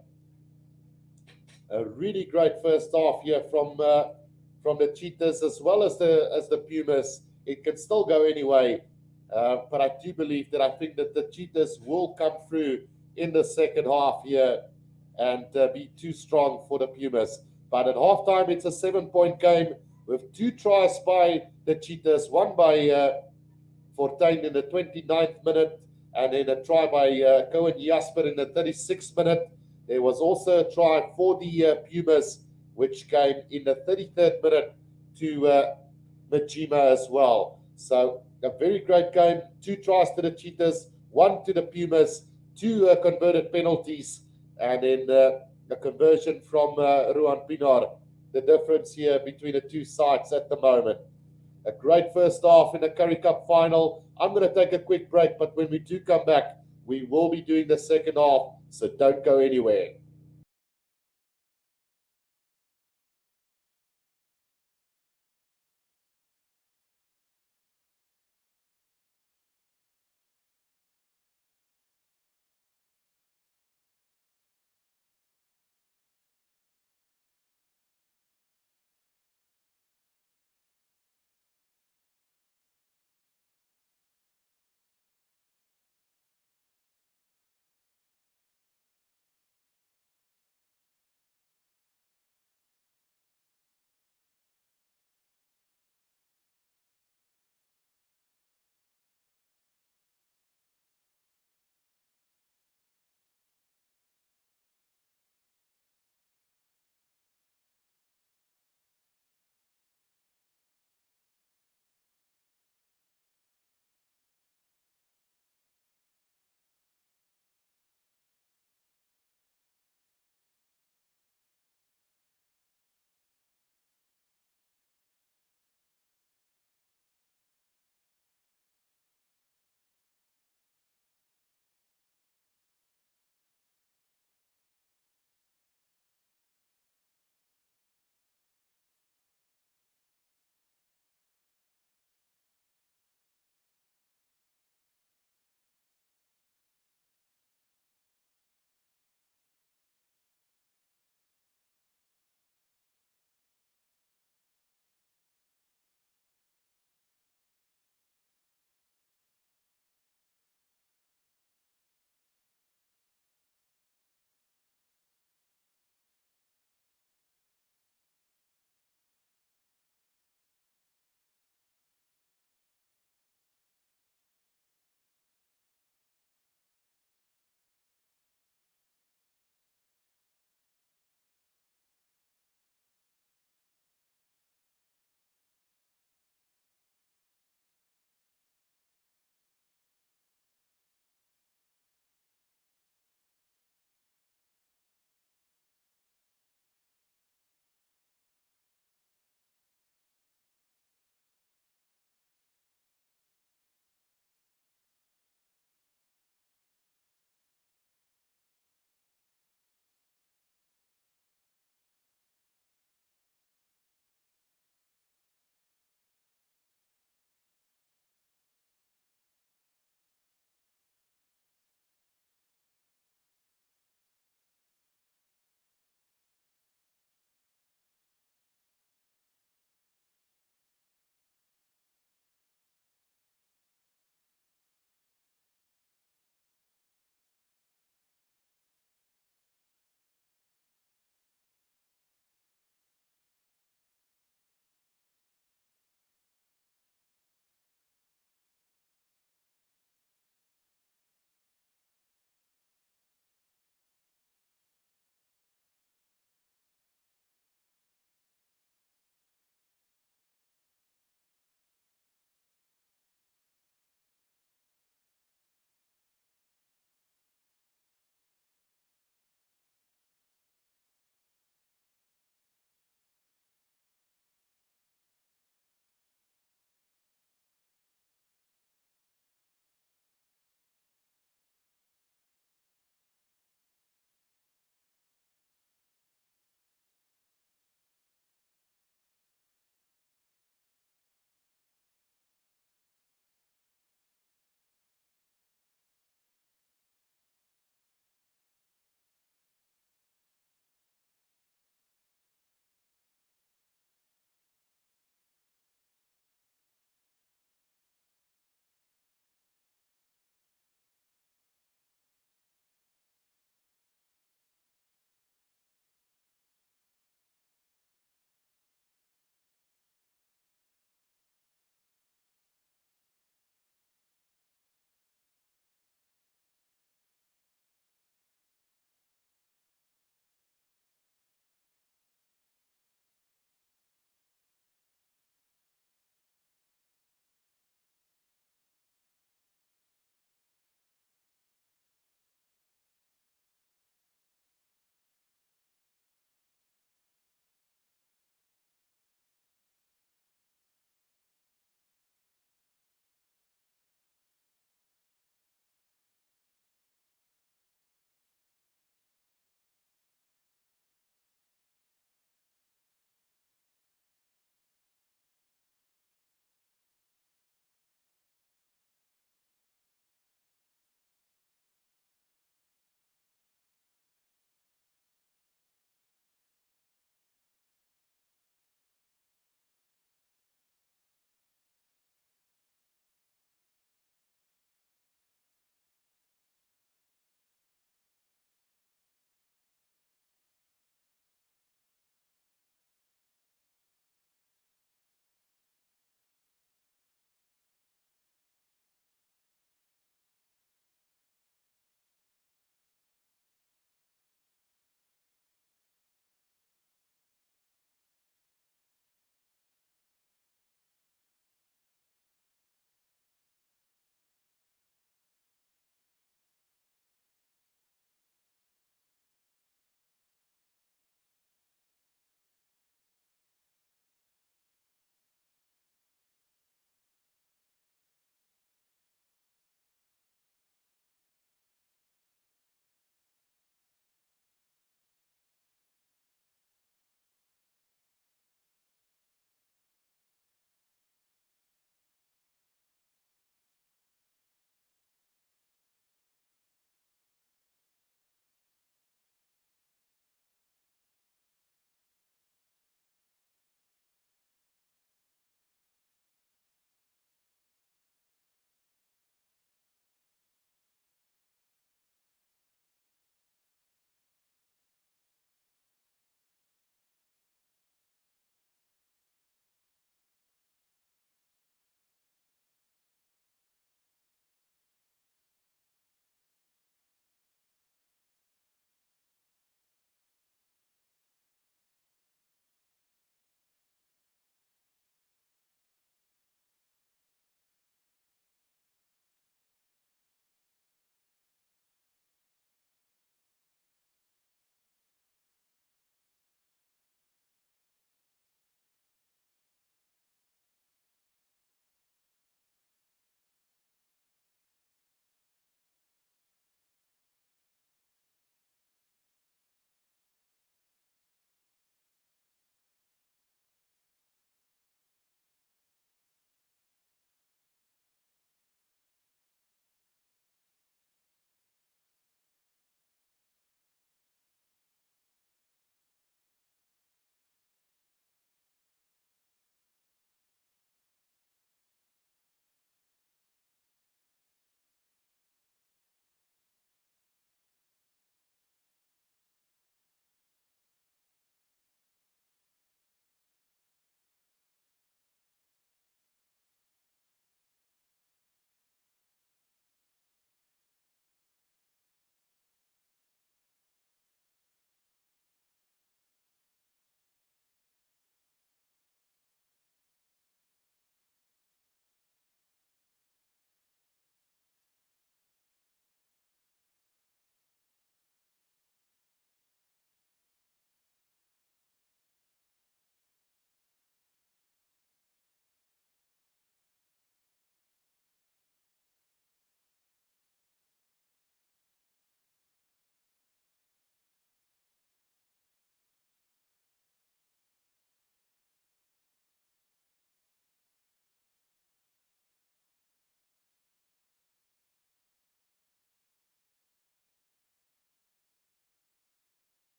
A really great first half here from the Cheetahs as well as the Pumas. It can still go anyway. But I do believe that I think that the Cheetahs will come through in the second half here and be too strong for the Pumas. But at halftime, it's a 7-point game with 2 tries by the Cheetahs, one by Fortuin in the 29th minute, and then a try by Cohen Jasper in the 36th minute. There was also a try for the Pumas, which came in the 33rd minute to Majima as well. So a very great game. 2 tries to the Cheetahs, 1 to the Pumas, 2 converted penalties, and then a conversion from Ruan Pinar. The difference here between the two sides at the moment. A great first half in the Currie Cup Final. I'm going to take a quick break, but when we do come back, we will be doing the second half, so don't go anywhere.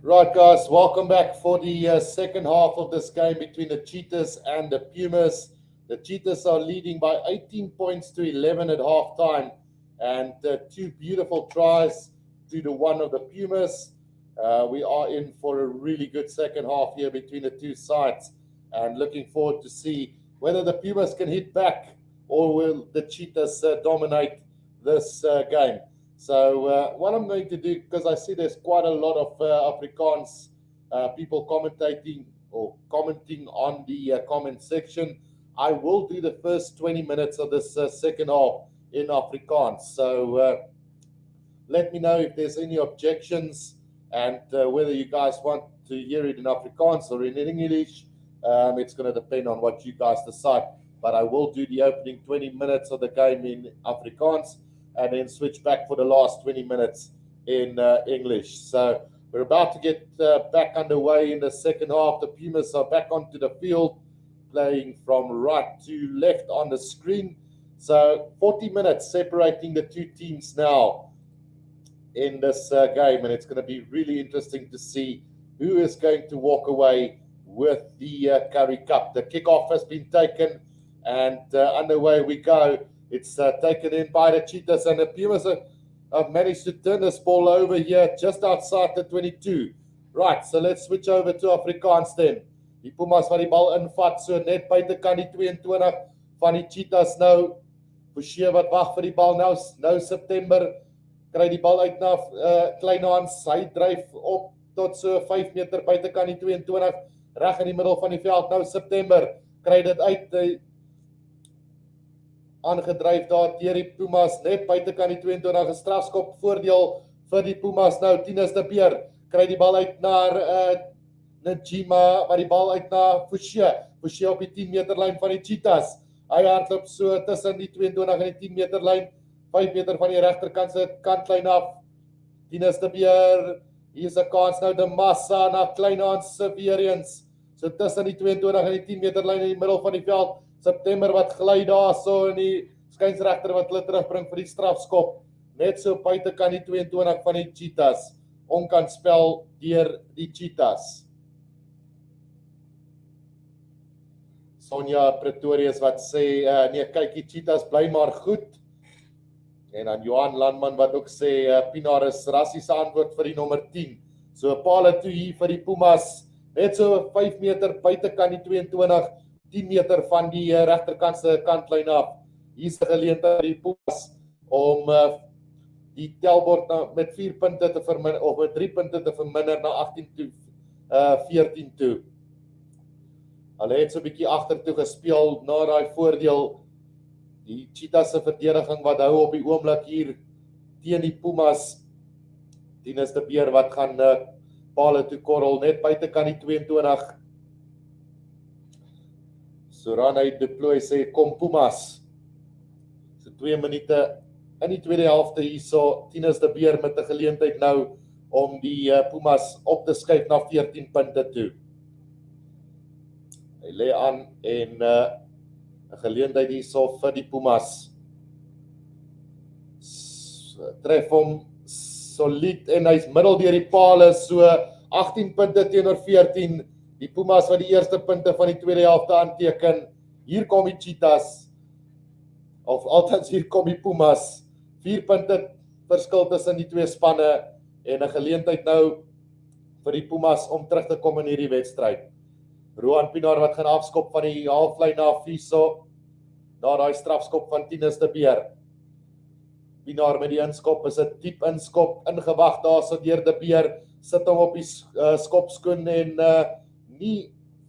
Right, guys, welcome back for the second half of this game between the Cheetahs and the Pumas. The Cheetahs are leading by 18 points to 11 at halftime, and two beautiful tries to the one of the Pumas. We are in for a really good second half here between the two sides, and looking forward to see whether the Pumas can hit back or will the Cheetahs dominate this game. So what I'm going to do, because I see there's quite a lot of Afrikaans people commentating or commenting on the comment section, I will do the first 20 minutes of this second half in Afrikaans. So let me know if there's any objections and whether you guys want to hear it in Afrikaans or in English. It's going to depend on what you guys decide. But I will do the opening 20 minutes of the game in Afrikaans, and then switch back for the last 20 minutes in English. So we're about to get back underway in the second half. The Pumas are back onto the field, playing from right to left on the screen. So 40 minutes separating the two teams now in this game, and it's going to be really interesting to see who is going to walk away with the Currie Cup. The kickoff has been taken, and underway we go. It's taken in by the Cheetahs, and the Pumas have managed to turn this ball over here just outside the 22. Right, so let's switch over to Afrikaans then. Die Pumas wat die bal invat, so net buitekant die 22 van die Cheetahs nou. Forshee wat wag vir die bal nou September, kry die bal uit na Kleinhans. Hy dryf op tot so 5 meter buitekant die 22, reg in die middel van die veld. Nou September kry dit uit aangedryf daar deur die Pumas, net buitekant die 22, 'n strafskop voordeel vir die Pumas. Nou Cheetahs de Beer kry die bal uit na Njima, maar die bal uit na Forshee op die 10 meter lyn van die Cheetahs. Hy hardloop so tussen die 22 en die 10 meter lyn, 5 meter van die regterkant se kantlyn af. Cheetahs de Beer, hier is 'n kans nou de Massa na Kleinhans se weer eens. So tussen die 22 en die 10 meter lyn in die middel van die veld. September wat gly daar so in die skynsregter wat hulle terugbring vir die strafskop. Net so buitekant die 22 van die Cheetahs. Onkant spel deur die Cheetahs. Sonja Pretorius wat sê, nee, kyk, die Cheetahs bly maar goed. En dan Johan Landman wat ook sê, Pinaar is rassiese antwoord vir die nommer 10. So paal toe hier vir die Pumas. Net so 5 meter buitekant die 22, 10 meter van die regterkant se kantlyn af. Hier is 'n geleentheid vir die Pumas om die telbord met 4 punte te verminder, of met 3 punte te verminder na 18 toe 14 toe. Hulle het so 'n bietjie agtertoe gespeel na daai voordeel. Die Cheetahs se verdediging wat hou op die oomblik hier teen die Pumas. Cheetahs de Beer wat gaan paal toe korrel net buitekant die 22. Soranay Deploy sê, kom Pumas. So 2 minute in die tweede helfte hierso, Cheetahs de Beer met 'n geleentheid nou om die Pumas op te skuif na 14 punte toe. Hy lê aan en 'n geleentheid hierso vir die Pumas. Tref hom solied en hy's middel deur die paal, so 18 punte teenoor 14. Die Pumas wat die eerste punte van die tweede helfte aanteken. Hier kom die Cheetahs, of altens hier kom die Pumas. 4 punte verskil tussen die twee spanne en 'n geleentheid nou vir die Pumas om terug te kom in hierdie wedstryd. Roan Pinaar wat gaan afskop van die halflyn af hierso, na daai strafskop van Cheetahs de Beer. Pinaar met die inskop, is 'n diep inskop, ingewag daarso deur de Beer, sit hom op die skopskoen en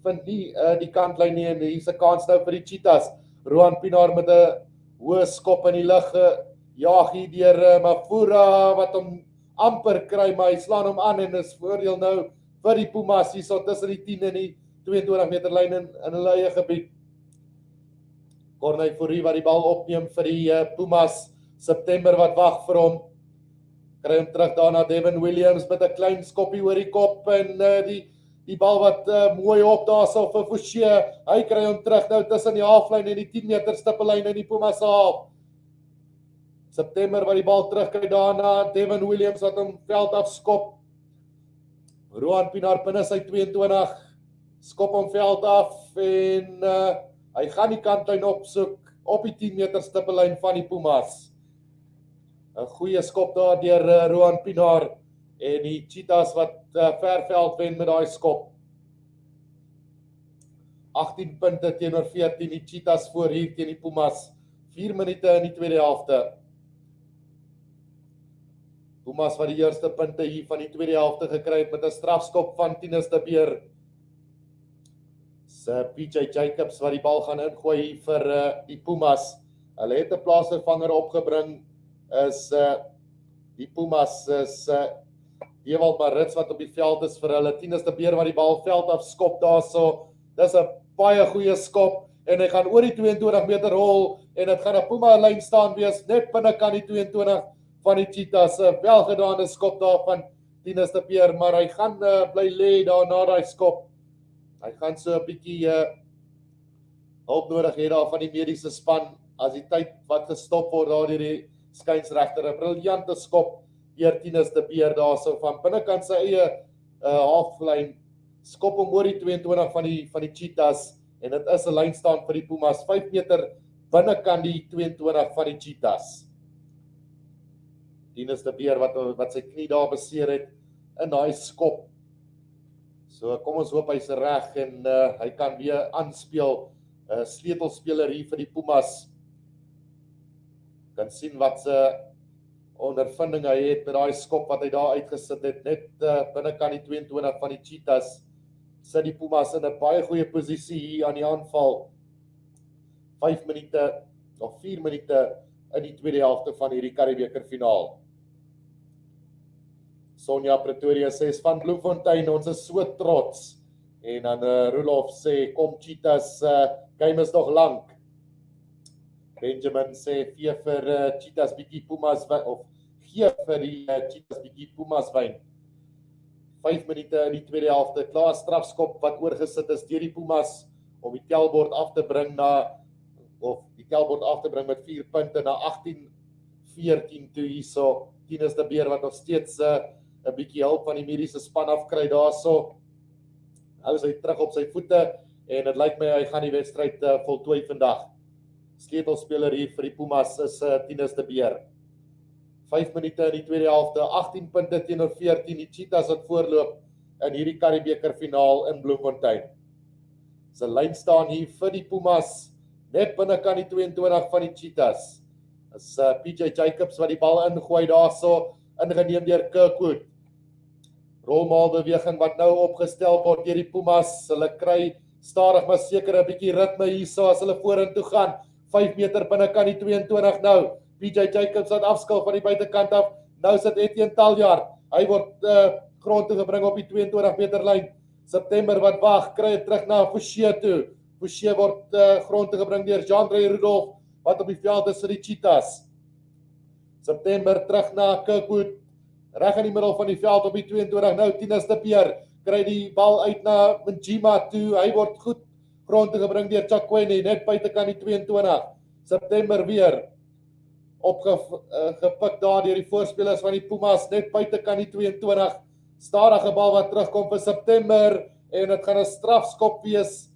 vind nie die kantlyn nie, en hier's 'n kans nou vir die Cheetahs. Roan Pinaar met 'n hoë skop in die lug, jaag hier deur Mafura wat hom amper kry, maar hy slaan hom aan en is voordeel nou vir die Pumas hierso tussen die 10 en die 22 meter lyn in hulle eie gebied. Corney Fourie wat die bal opneem vir die Pumas. September wat wag vir hom. Kry hom terug daarna Devin Williams met 'n klein skoppie oor die kop en die bal wat mooi op daarso vir Forshee. Hy kry hom terug nou tussen die halflyn en die 10 meter stippellyn in die Pumas half. September wat die bal terugkry daarna Devin Williams wat hom veld afskop. Roan Pienaar binne sy 22, skop hom veld af en hy gaan die kantlyn opsoek op die 10 meter stippellyn van die Pumas. 'n Goeie skop daar deur Roan Pienaar en die Cheetahs wat ver veld wen met daai skop. 18 punte teenoor 14, die Cheetahs voor hier teen die Pumas. 4 minute in die tweede helfte. Pumas wat die eerste punte hier van die tweede helfte gekry het met 'n strafskop van Tinus de Beer. PJ Jacobs wat die bal gaan ingooi vir die Pumas. Hulle het 'n plaasvervanger opgebring. Die Pumas is Ewald Marits wat op die veld is vir hulle. Tinus de Beer wat die bal veld af skop daarso. Dis 'n baie goeie skop en hy gaan oor die 22 meter rol en dit gaan 'n Puma lyn staan wees net binnekant die 22 van die Cheetahs. 'n Welgedane skop daar van Tinus de Beer, maar hy gaan bly lê daar na daai skop. Hy gaan so 'n bietjie hulp nodig hê daar van die mediese span as die tyd wat gestop word daar deur die skynsregter. 'n Briljante skop deur Tinus de Beer daarso van binnekant sy eie halflyn. Skop hom oor die 22 van die Cheetahs en dit is 'n lynstaan vir die Pumas, 5 meter binnekant die 22 van die Cheetahs. Tinus de Beer wat sy knie daar beseer het in daai skop. So kom ons hoop hy's reg en hy kan weer aanspeel. Sleutelspeler hier vir die Pumas. Kan sien wat se ondervinding hy het met daai skop wat hy daar uitgesit het, net binnekant die 22 van die Cheetahs. Sit die Pumas in 'n baie goeie posisie hier aan die aanval. 5 minute of 4 minute in die tweede helfte van hierdie Currie finaal. Sonja Pretoria sê van Bloemfontein, ons is so trots. En dan Rolof sê kom Cheetahs, game is nog lank. Benjamin sê gee vir Cheetahs bietjie Pumas of gee vir die Cheetahs bietjie Pumas wyn. 5 minute in die tweede helfte, klaar strafskop wat oorgesit is deur die Pumas om die telbord af te bring met 4 punte na 18-14 toe hierso. Tinus de Beer wat nog steeds 'n bietjie hulp van die mediese span afkry daarso. Hou hy terug op sy voete en dit lyk my hy gaan die wedstryd voltooi vandag. Sleutelspeler hier vir die Pumas is Tinus de Beer. 5 minute in die tweede helfte, 18 punte teenoor 14, die Cheetahs wat voorloop in hierdie Currie finaal in Bloemfontein. Sy lyn staan hier vir die Pumas, net binnekant die 22 van die Cheetahs. Is PJ Jacobs wat die bal ingooi daarso, ingeneem deur Kirkwood. Rolmaalbeweging wat nou opgestel word deur die Pumas. Hulle kry stadig maar seker 'n bietjie ritme hierso as hulle vorentoe gaan. 5 meter binnekant die 22 nou. PJ Jacobs wat afskil van die buitekant af. Nou sit Etienne Taljaard. Hy word grond toe gebring op die 22 meter lyn. September wat wag, kry dit terug na Forsie toe. Forsie word grond toe gebring deur Jean-André Rudolph wat op die veld is vir die Cheetahs. September terug na Kirkwood. Reg in die middel van die veld op die 22. Nou Tinus de Beer kry die bal uit na Njima toe. Hy word goed grond toe gebring deur Chakwene net buitekant die 22. September weer opgepik daar deur die voorspelers van die Pumas net buitekant die 22. Stadige bal wat terugkom vir September en dit gaan 'n strafskop wees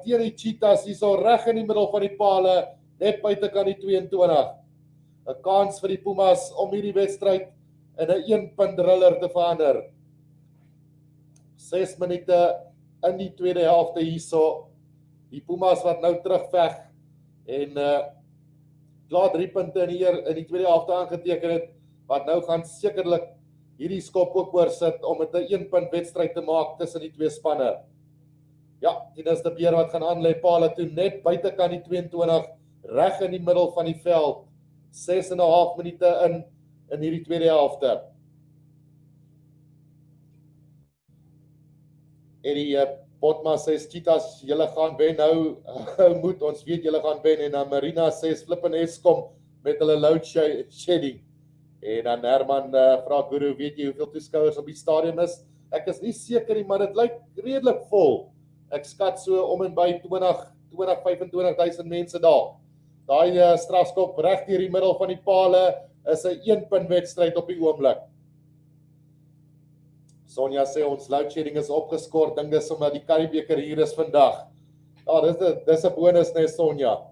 teen die Cheetahs hierso reg in die middel van die palle net buitekant die 22. 'n Kans vir die Pumas om hierdie wedstryd in 'n 1-punt thriller te verander. 6 minute in die tweede helfte hierso. Die Pumas wat nou terugveg en klaar 3 punte in die tweede helfte aangeteken het, wat nou gaan sekerlik hierdie skop ook oorsit om dit 'n 1-punt wedstryd te maak tussen die twee spanne. Ja, Tinus de Beer wat gaan aanlê palle toe net buitekant die 22, reg in die middel van die veld. 6,5 minute in hierdie tweede helfte. En die Potma sê Cheetahs, julle gaan wen nou, moet ons weet julle gaan wen, en dan Marina sê Flippin Eskom met hulle load shedding. En dan Herman vra Guru, weet jy hoeveel toeskouers op die stadion is? Ek is nie seker nie, maar dit lyk redelik vol. Ek skat so om en by 20-25,000 mense daar. Daai strafskop reg deur die middel van die pale is 'n 1-punt wedstryd op die oomblik. Sonja sê ons loadshedding is opgeskort, dink dis omdat die Currie-beker hier is vandag. Ja, dis 'n bonus, nee Sonja.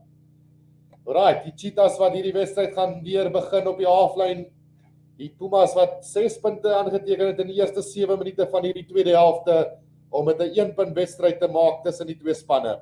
Alright, die Cheetahs wat hierdie wedstryd gaan weer begin op die halflyn. Die Pumas wat 6 punte aangeteken het in die eerste 7 minute van hierdie tweede helfte om met 'n 1 punt wedstryd te maak tussen die twee spanne.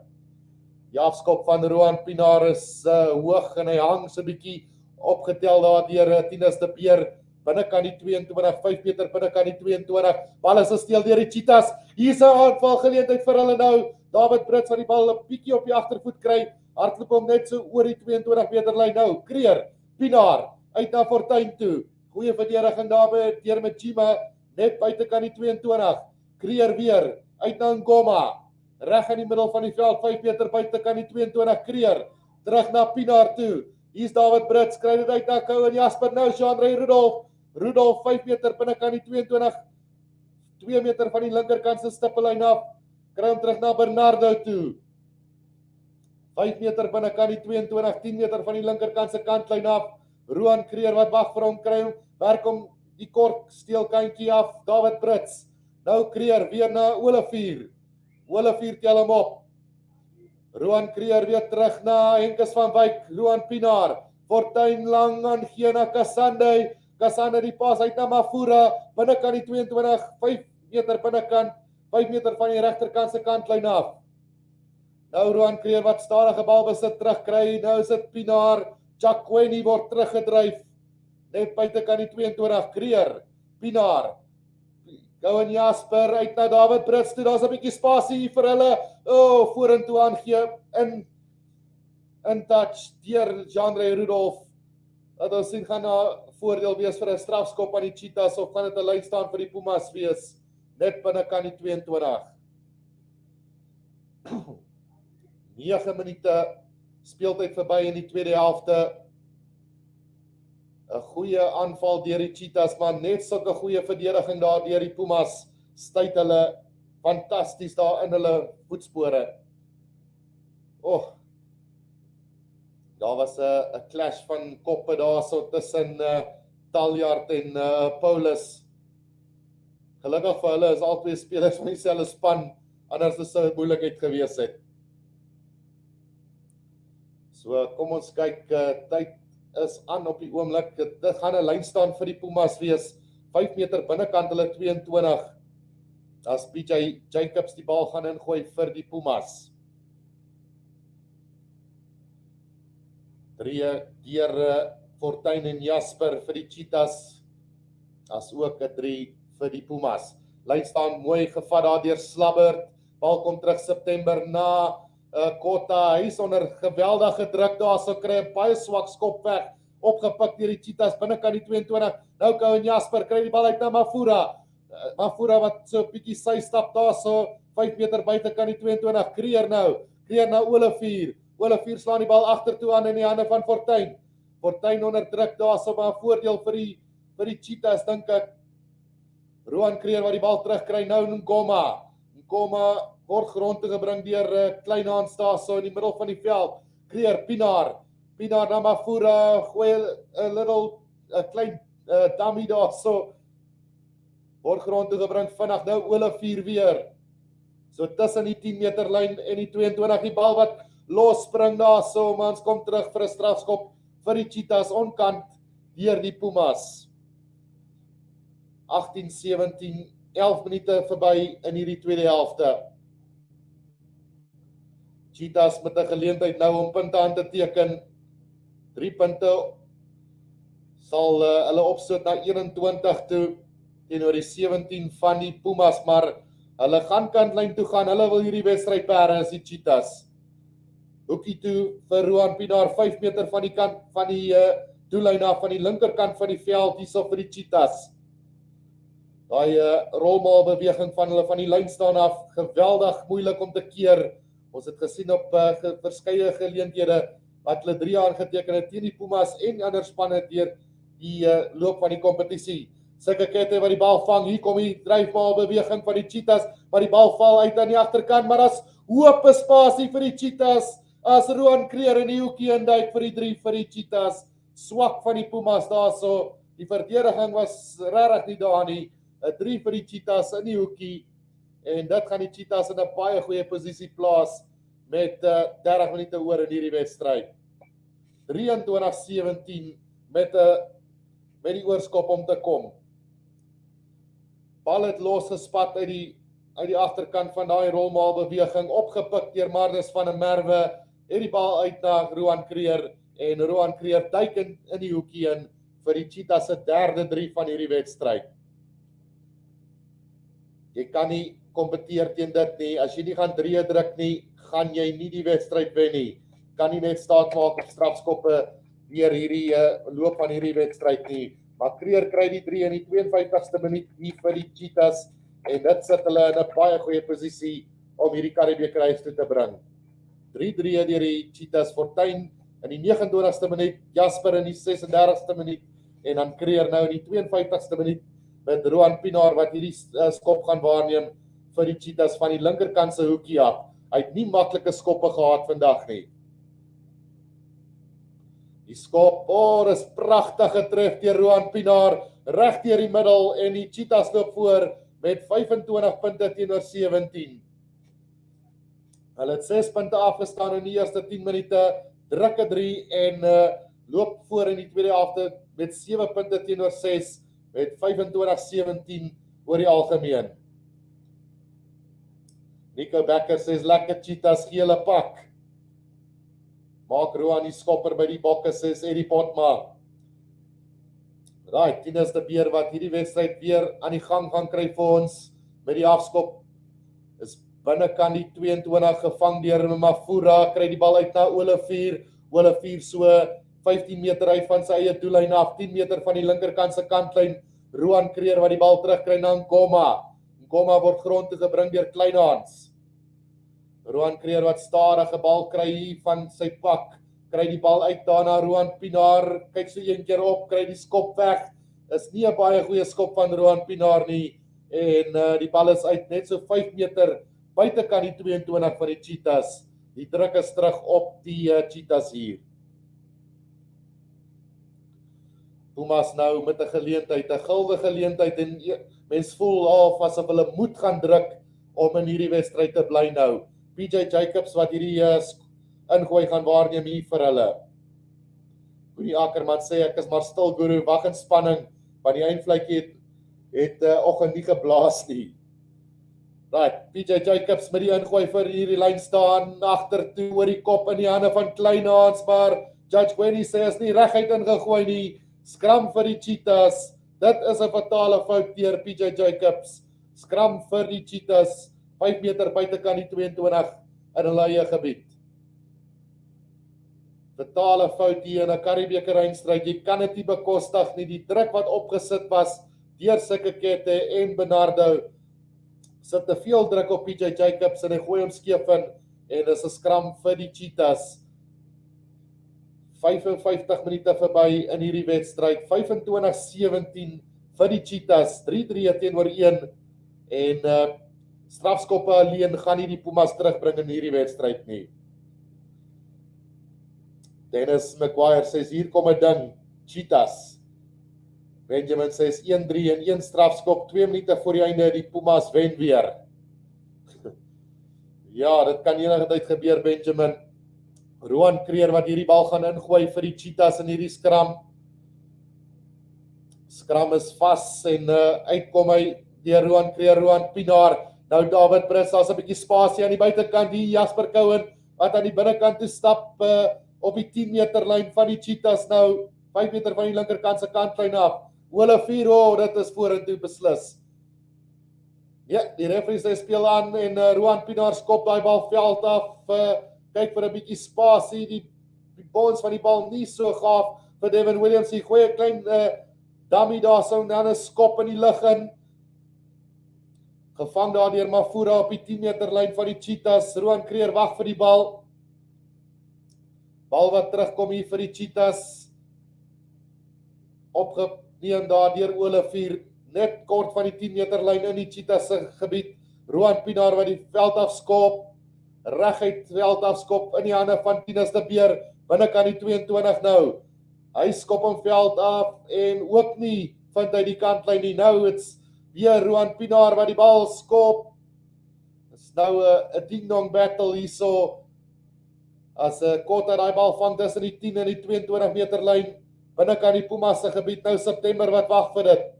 Die afskop van Roan Pinaar is hoog en hy hang so 'n bietjie opgetel daar deur Tinus de Beer binnekant die 22, 5 meter binnekant die 22. Bal is gesteel deur die Cheetahs. Hier's 'n aanval geleentheid vir hulle nou. David Brits wat die bal 'n bietjie op die agtervoet kry. Hardloop hom net so oor die 22 meter lyn nou. Creer, Pinaar uit na Fortuin toe. Goeie verdediging daar deur met Chima net buitekant die 22. Creer weer uit na Ngoma. Reg in die middel van die veld 5 meter buitekant die 22. Creer terug na Pinaar toe. Hier's David Brits kry dit uit na Kou en Jasper nou Jean-Ray Rudolf 5 meter binnekant die 22. 2 meter van die linkerkant se stippellyn af. Kry hom terug na Bernardo toe. 5 meter binnekant die 22, 10 meter van die linkerkant se kantlyn af. Roan Creer wat wag vir hom, kry hom, werk hom die kort steelkantjie af. David Brits. Nou Creer weer na Olivier. Olivier tel hom op. Roan Creer weer terug na Henkes van Wyk. Roan Pinaar. Fortuin lang aan gee na Kasande. Kasande die pas uit na Mafura. Binnekant die 22, 5 meter binnekant. 5 meter van die regterkant se kantlyn af. Nou Roan Creer wat stadige balbesit terugkry. Nou is dit Pinaar. Jacqueni word teruggedryf. Net buitekant die 22. Creer. Pinaar. Kou en Jasper uit na David Brits toe. Daar's 'n bietjie spasie vir hulle. Vorentoe aangee in touch deur Jean-Ray Rudolf. Dat ons sien gaan na voordeel wees vir 'n strafskop aan die Cheetahs of gaan dit 'n lyn staan vir die Pumas wees. Net binnekant die 22. 9 minute speeltyd verby in die tweede helfte. 'n Goeie aanval deur die Cheetahs, maar net sulke goeie verdediging daar deur die Pumas. Stuit hulle fantasties daar in hulle voetspore. Daar was 'n clash van koppe daar so tussen Taljard en Paulus. Gelukkig vir hulle is albei spelers van dieselfde span, anders sou dit moeilikheid gewees het. So kom ons kyk, tyd is aan op die oomblik. Dit gaan 'n lyn staan vir die Pumas wees. 5 meter binnekant hulle 22. As PJ Jacobs die bal gaan ingooi vir die Pumas. 3 deur Fortuin en Jasper vir die Cheetahs. As ook 'n 3 vir die Pumas. Lyn staan mooi gevat daar deur Slabbert. Bal kom terug September na Kota. Hy is onder geweldige druk daar, so kry 'n baie swak skop weg. Opgepik deur die Cheetahs binnekant die 22. Nou Kou en Jasper kry die bal uit na Mafura. Mafura wat so 'n bietjie sy stap daar so 5 meter buitekant die 22. Creer na Olivier. Olivier slaan die bal agtertoe aan in die hande van Fortuin. Fortuin onder druk daar so, maar voordeel vir die Cheetahs dink ek. Roan Creer wat die bal terugkry nou Ngoma. Ngoma word grond toe gebring deur Kleinhans daar so in die middel van die veld. Creer, Pinaar na Mafura, gooi 'n klein dummy daar so. Word grond toe gebring vinnig nou Olivier weer. So tussen die 10 meter lyn en die 22 die bal wat los spring daar so, maar ons kom terug vir 'n strafskop vir die Cheetahs onkant deur die Pumas. 18, 17, 11 minute verby in hierdie tweede helfte. Cheetahs met 'n geleentheid nou om punte aan te teken. 3 punte sal hulle opstoot na 21 toe teenoor die 17 van die Pumas, maar hulle gaan kantlyn toe gaan. Hulle wil hierdie wedstryd perde as die Cheetahs. Hoekie toe vir Roan Pinaar 5 meter van die kant van die doellyn af van die linkerkant van die veld hierso vir die Cheetahs. Daai rolmaal beweging van hulle van die lyn staan af, geweldig moeilik om te keer. Ons het gesien op verskeie geleenthede wat hulle 3 aangeteken het teen die Pumas en ander spanne deur die loop van die kompetisie. Sekekete wat die bal vang, hier kom die dryfbal beweging van die Cheetahs, maar die bal val uit aan die agterkant, maar as hoop spasie vir die Cheetahs, as Roan Creer in die hoekie induik vir die 3 vir die Cheetahs. Swak van die Pumas daar so, die verdediging was regtig nie daar nie. 'n 3 vir die Cheetahs in die hoekie, en dit gaan die Cheetahs in 'n baie goeie posisie plaas met 30 minute oor in hierdie wedstryd. 23-17 met die oorskop om te kom. Bal het losgespat uit die agterkant van daai rolmaalbeweging, opgepik deur Marnus van der Merwe, het die bal uit na Roan Creer, en Roan Creer duik in die hoekie in vir die Cheetahs se derde 3 van hierdie wedstryd. Jy kan nie kompeteer teen dit nie, as jy nie gaan 3 druk nie, gaan jy nie die wedstryd wen nie. Kan nie net staat maak op strafskoppe deur hierdie loop van hierdie wedstryd nie. Maar Creer kry die 3 in die 52ste minuut hier vir die Cheetahs, en dit sit hulle in 'n baie goeie posisie om hierdie Karibebeker huis toe te bring. 3-3 deur die Cheetahs, Fortuin in die 29ste minuut, Jasper in die 36ste minuut, en dan Creer nou in die 52ste minuut met Roan Pinaar wat hierdie skop gaan waarneem vir die Cheetahs van die linkerkant se hoekie af. Hy het nie maklike skoppe gehad vandag nie. Die skop, dis pragtig getref deur Roan Pinaar, reg deur die middel, en die Cheetahs loop voor met 25 punte teenoor 17. Hulle het 6 punte afgestaan in die eerste 10 minute, druk 'n 3 en loop voor in die tweede helfte met 7 punte teenoor 6 met 25-17 oor die algemeen. Nico Becker sê lekker Cheetahs gele pak. Maak Roan die skopper by die bokke, sê Eddie Potma. Right, Tinus de Beer wat hierdie wedstryd weer aan die gang gaan kry vir ons met die afskop. Is binnekant die 22 gevang deur Mafura, kry die bal uit na Olivier. Olivier so 15 meter uit van sy eie doellyn af, 10 meter van die linkerkant se kantlyn. Roan Creer wat die bal terugkry na Nkoma. Nkoma word grond toe gebring deur Kleinhans. Roan Creer wat stadige bal kry hier van sy pak, kry die bal uit daarna Roan Pinaar, kyk so een keer op, kry die skop weg. Is nie 'n baie goeie skop van Roan Pinaar nie, en die bal is uit net so 5 meter buitekant die 22 van die Cheetahs. Die druk is terug op die Cheetahs hier. Pumas nou met 'n geleentheid, 'n gulde geleentheid, en mens voel asof hulle moet gaan druk om in hierdie wedstryd te bly nou. PJ Jacobs wat hierdie ingooi gaan waarneem hier vir hulle. Guru Ackerman sê ek is maar stil Guru, wag in spanning, want die eindvlakkie het oggend nie geblaas nie. Right, PJ Jacobs met die ingooi vir hierdie lyn staan, agter toe oor die kop in die hande van Kleinhans, maar Judge Wendy sê is nie reguit ingegooi nie. Skram vir die Cheetahs. Dit is 'n fatale fout deur PJ Jacobs. Skram vir die Cheetahs, 5 meter buitekant die 22 in hulle eie gebied. Fatale fout hier in 'n Karibebeker eindstryd. Jy kan dit nie bekostig nie. Die druk wat opgesit was deur Sikekete en Bernardo sit te veel druk op PJ Jacobs en hy gooi hom skeef in, en is 'n skram vir die Cheetahs. 55 minute verby in hierdie wedstryd, 25-17 vir die Cheetahs, 3-3 teenoor 1, en strafskoppe alleen gaan nie die Pumas terugbring in hierdie wedstryd nie. Dennis McGuire sê hier kom 'n ding, Cheetahs. Benjamin sê 1-3 en 1 strafskop, 2 minute voor die einde, die Pumas wen weer. Ja, dit kan enige tyd gebeur, Benjamin. Roan Creer wat hierdie bal gaan ingooi vir die Cheetahs in hierdie skram. Skram is vas en uitkom hy deur Roan Creer, Roan Pinaar. Nou David Brits, daar's 'n bietjie spasie aan die buitekant, die Jasper Cohen wat aan die binnekant toe stap op die 10 meter lyn van die Cheetahs nou, 5 meter van die linkerkant se kantlyn af. Olivier, dit is vorentoe beslis. Ja, die referee sê speel aan en Roan Pinaar skop daai bal veld af. Kyk vir 'n bietjie spasie, die bones van die bal nie so gaaf vir Devin Williams. Hy gooi 'n klein dummy daar so, dan 'n skop in die lug in. Gevang daar deur Mafura op die 10 meter lyn van die Cheetahs. Roan Creer wag vir die bal. Bal wat terugkom hier vir die Cheetahs. Opgeneem daar deur Olivier, net kort van die 10 meter lyn in die Cheetahs se gebied. Roan Pinaar wat die veld afskop. Reguit veld afskop in die hande van Tinus de Beer, binnekant die 22 nou. Hy skop hom veld af en ook nie vind hy die kantlyn nie. Nou Weer Roan Pinaar wat die bal skop. Dis nou 'n ding-dong battle hierso. As 'n Kotter daai bal vang tussen die 10 en die 22 meter lyn binnekant die Pumas se gebied. Nou September wat wag vir dit.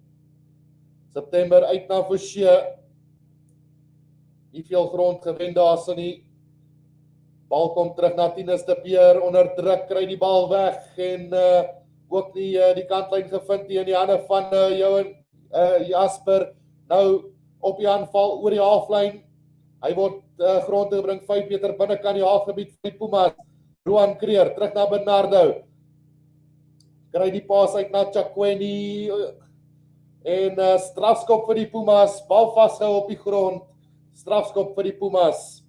September uit na Forsie. Nie veel grond gewen daarso nie. Bal kom terug na Tinus de Beer, onder druk kry die bal weg en ook nie die kantlyn gevind nie in die hande van Johan Jasper. Nou op die aanval oor die halflyn. Hy word grond gebring 5 meter binnekant die halfgebied van die Pumas. Roan Creer terug na Bernardo. Kry die paas uit na Chakweni en strafskop vir die Pumas. Bal vasgehou op die grond. Strafskop vir die Pumas.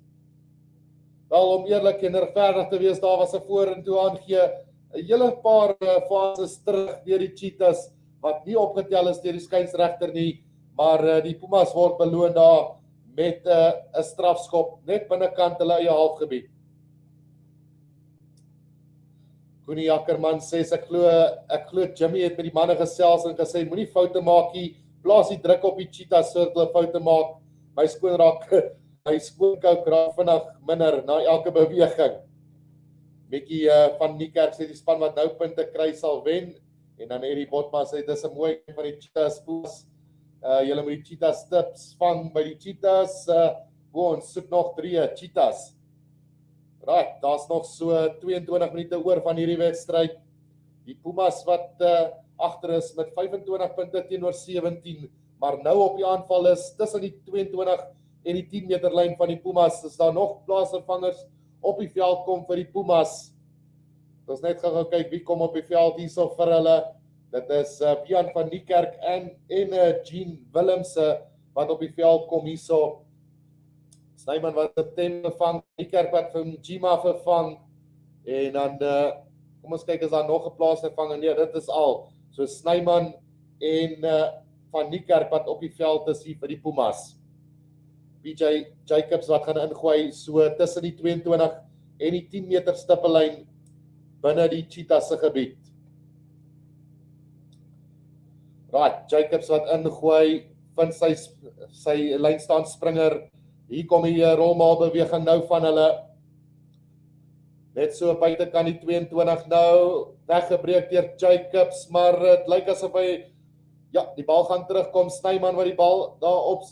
Wel, om eerlik en regverdig te wees, daar was 'n vorentoe aangee. 'n Hele paar fases terug deur die Cheetahs wat nie opgetel is deur die skynsregter nie, maar die Pumas word beloon daar met 'n strafskop net binnekant hulle eie halfgebied. Koenie Ackerman sê ek glo Jimmy het met die manne gesels en gesê moenie foute maak nie, plaas die druk op die Cheetahs sodat hulle foute maak. My skoonkouk raak vinnig minder na elke beweging. Mickey van Niekerk sê die span wat nou punte kry sal wen. En dan Eddie Botma sê dis 'n mooi van die Cheetahs Pumas. Julle moet die Cheetahs tips vang by die Cheetahs. Ons soek nog 3 Cheetahs. Right, daar's nog so 22 minute oor van hierdie wedstryd. Die Pumas wat agter is met 25 punte teenoor 17, maar nou op die aanval is tussen die 22 en die 10 meter lyn van die Pumas. Is daar nog plaasvervangers op die veld kom vir die Pumas? Ons net gou kyk wie kom op die veld hierso vir hulle. Dit is Pian van Niekerk en Jean Willemse wat op die veld kom hierso. Snyman wat September vervang, Niekerk wat vir Jima vervang. En dan kom ons kyk, is daar nog 'n plaasvervanger? Nee, dit is al. So Snyman en van Niekerk wat op die veld is hier vir die Pumas. PJ Jacobs wat gaan ingooi so tussen die 22 en die 10 meter stippellyn binne die Cheetahs se gebied. Right, Jacobs wat ingooi, vind sy lynstaan springer. Hier kom die rolmaal beweging nou van hulle. Net so buitekant die 22 nou weggebreek deur Jacobs, maar dit lyk asof hy die bal gaan terugkom. Snyman wat die bal daar op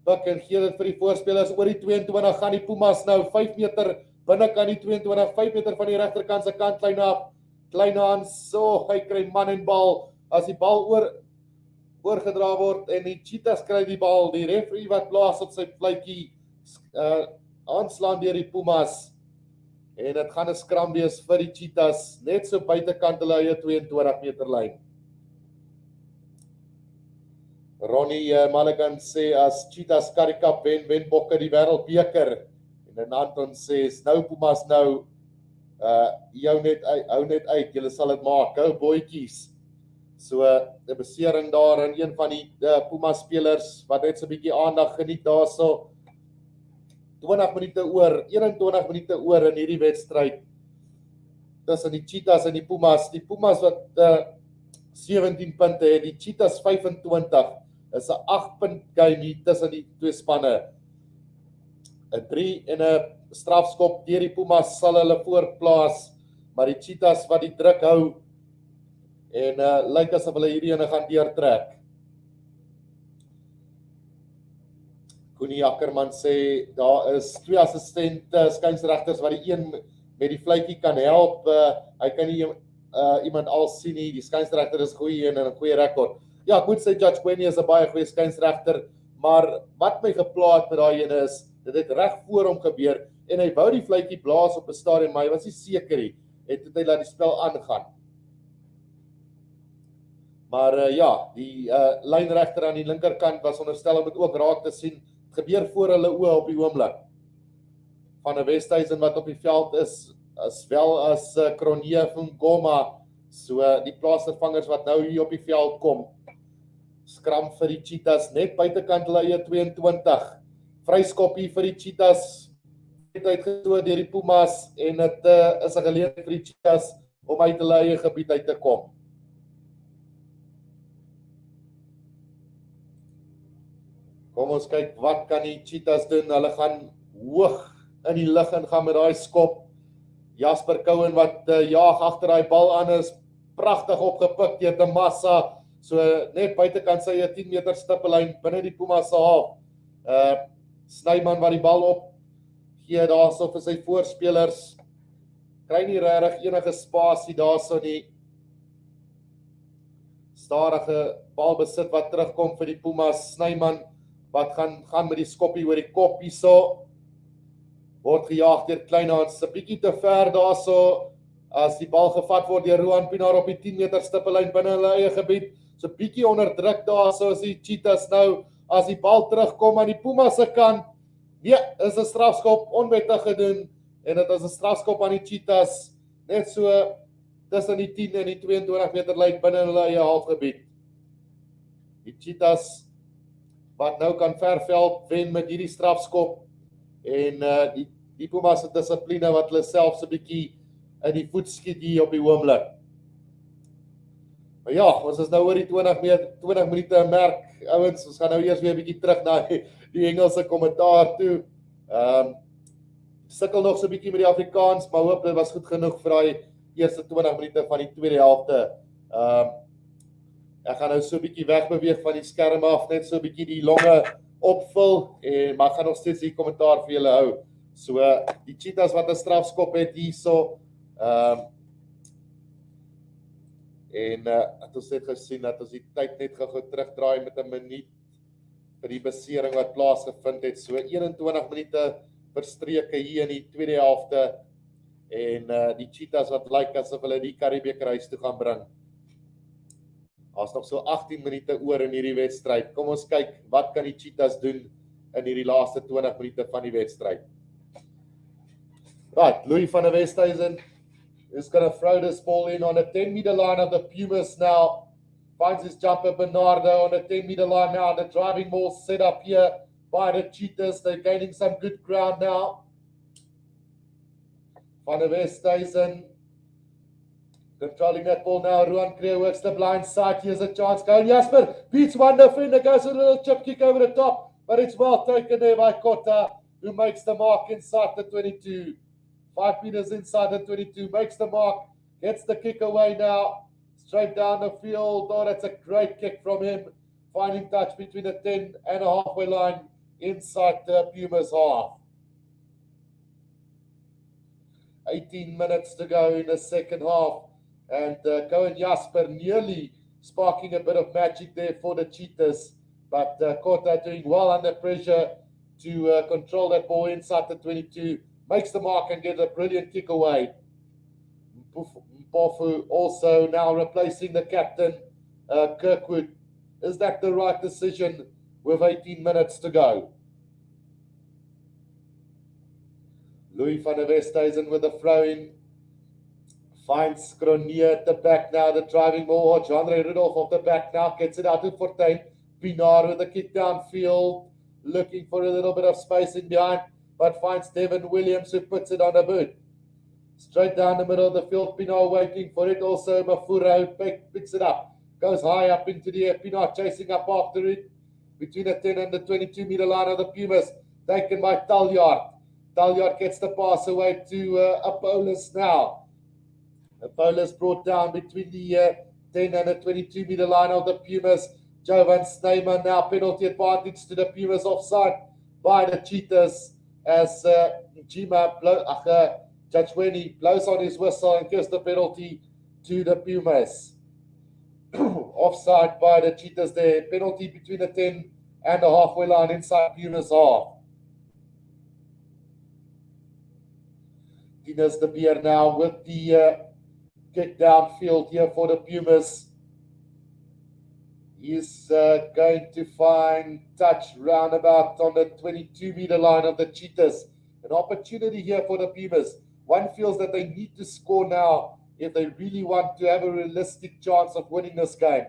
pik en gee dit vir die voorspelers oor die 22 gaan die Pumas nou 5 meter binnekant die 22, 5 meter van die regterkant se kantlyn af. Kleinhans, so hy kry man en bal. As die bal oorgedra word en die Cheetahs kry die bal, die referee wat blaas op sy fluitjie aanslaan deur die Pumas. En dit gaan 'n skram wees vir die Cheetahs net so buitekant hulle eie 22 meter lyn. Ronnie Mulligan sê as Cheetahs Currie Cup wen Bokke die wêreldbeker. En Anton sê nou Pumas nou hou net uit, julle sal dit maak, hou boetjies. So 'n besering daar in een van die Pumas spelers wat net so 'n bietjie aandag geniet daarso. 21 minute oor in hierdie wedstryd tussen die Cheetahs en die Pumas. Die Pumas wat 17 punte het, die Cheetahs 25. Is 'n 8-punt game hier tussen die twee spanne. 'n 3 en 'n strafskop deur die Pumas sal hulle voorplaas, maar die Cheetahs wat die druk hou en lyk asof hulle hierdie ene gaan deurtrek. Koenie Ackerman sê daar is 2 assistente skynsregters wat die een met die fluitjie kan help. Hy kan nie iemand al sien nie. Die skynsregter is goeie en 'n goeie rekord. Ja, ek moet sê Judge Quenny is 'n baie goeie skynsregter, maar wat my gepla het met daai ene is, dit het reg voor hom gebeur en hy wou die fluitjie blaas op 'n stadium, maar hy was nie seker nie. Het hy laat die spel aangaan. Maar die lynregter aan die linkerkant was onderstel om dit ook raak te sien. Het gebeur voor hulle oë op die oomblik. Van 'n Westhuizen wat op die veld is, as wel as Kronee van Goma, so die plaasvervangers wat nou hier op die veld kom. Skram vir die Cheetahs net buitekant hulle eie 22. Vryskop hier vir die Cheetahs. Het uitgestoot deur die Pumas en dit is 'n geleentheid vir die Cheetahs om uit hulle eie gebied uit te kom. Kom ons kyk wat kan die Cheetahs doen. Hulle gaan hoog in die lug en gaan met daai skop. Jasper Cohen wat jaag agter daai bal aan is, pragtig opgepik deur die massa. So net buitekant sy 10 meter stippellyn binne die Pumas se half. Snyman wat die bal op gee daarso vir sy voorspelers. Kry nie regtig enige spasie daarso nie. Stadige balbesit wat terugkom vir die Pumas. Snyman wat gaan met die skoppie oor die kop hierso. Word gejaag deur Kleinhans. 'n bietjie te ver daarso as die bal gevat word deur Roan Pinaar op die 10 meter stippellyn binne hulle eie gebied. So bietjie onder druk daarso as die Cheetahs nou as die bal terugkom aan die Pumas se kant. Nee, is 'n strafskop onwettig gedoen en dit is 'n strafskop aan die Cheetahs net so tussen die 10 en die 22 meter lyn binne hulle eie halfgebied. Die Cheetahs wat nou kan verveld wen met hierdie strafskop en die Pumas se dissipline wat hulle self so 'n bietjie in die voet skiet hier op die oomblik. Maar ja, ons is nou oor die 20 minute merk, ouens, ons gaan nou eers weer 'n bietjie terug na die Engelse kommentaar toe. Sukkel nog so 'n bietjie met die Afrikaans, maar hoop dit was goed genoeg vir daai eerste 20 minute van die tweede helfte. Ek gaan nou so 'n bietjie wegbeweeg van die skerm af, net so 'n bietjie die longe opvul maar gaan nog steeds die kommentaar vir julle hou. So die Cheetahs wat 'n strafskop het hierso. Het ons net gesien dat ons die tyd net gou terugdraai met 'n minuut vir die besering wat plaasgevind het. So 21 minute verstreke hier in die tweede helfte en die Cheetahs wat lyk asof hulle die Currie huis toe gaan bring. Daar's nog so 18 minute oor in hierdie wedstryd. Kom ons kyk wat kan die Cheetahs doen in hierdie laaste 20 minute van die wedstryd. Right, Louis van der Westhuizen is going to throw this ball in on the 10-meter line of the Pumas now. Finds his jumper Bernardo on the 10-meter line now. The driving ball set up here by the Cheetahs. They're gaining some good ground now. Van der Westhuizen controlling that ball now. Ruan Creer works the blind side. Here's a chance going. Jasper beats one defender. Goes a little chip kick over the top. But it's well taken there by Kota, who makes the mark inside the 22. 5 meters inside the 22. Makes the mark. Gets the kick away now. Straight down the field. Oh, that's a great kick from him. Finding touch between the 10 and a halfway line inside the Pumas half. 18 minutes to go in the second half. And Cohen Jasper nearly sparking a bit of magic there for the Cheetahs. But Kota doing well under pressure to control that ball inside the 22. Makes the mark and gets a brilliant kick away. Mpofu also now replacing the captain, Kirkwood. Is that the right decision with 18 minutes to go? Louis van der Westhuizen with the throw in. Finds Cronje at the back now. The driving ball. Andre Rudolph off the back now. Gets it out to Fortuin. Pinaar with a kick downfield. Looking for a little bit of space in behind. But finds Devin Williams who puts it on a boot. Straight down the middle of the field. Pinaar waiting for it. Also Mafura who picks it up. Goes high up into the air. Pinaar chasing up after it. Between the 10 and the 22 meter line of the Pumas. Taken by Talyard. Talyard gets the pass away to Apolis now. Apolis brought down between the 10 and the 22 meter line of the Pumas. Jovan Snyman now penalty advantage to the Pumas offside by the Cheetahs as Judge Weni blows on his whistle and gives the penalty to the Pumas. Offside by the Cheetahs there. Penalty between the 10 and the halfway line inside Pumas half. Dinas de Beer now with the kick downfield here for the Pumas. He's going to find touch roundabout on the 22 meter line of the Cheetahs. An opportunity here for the Pumas. One feels that they need to score now if they really want to have a realistic chance of winning this game.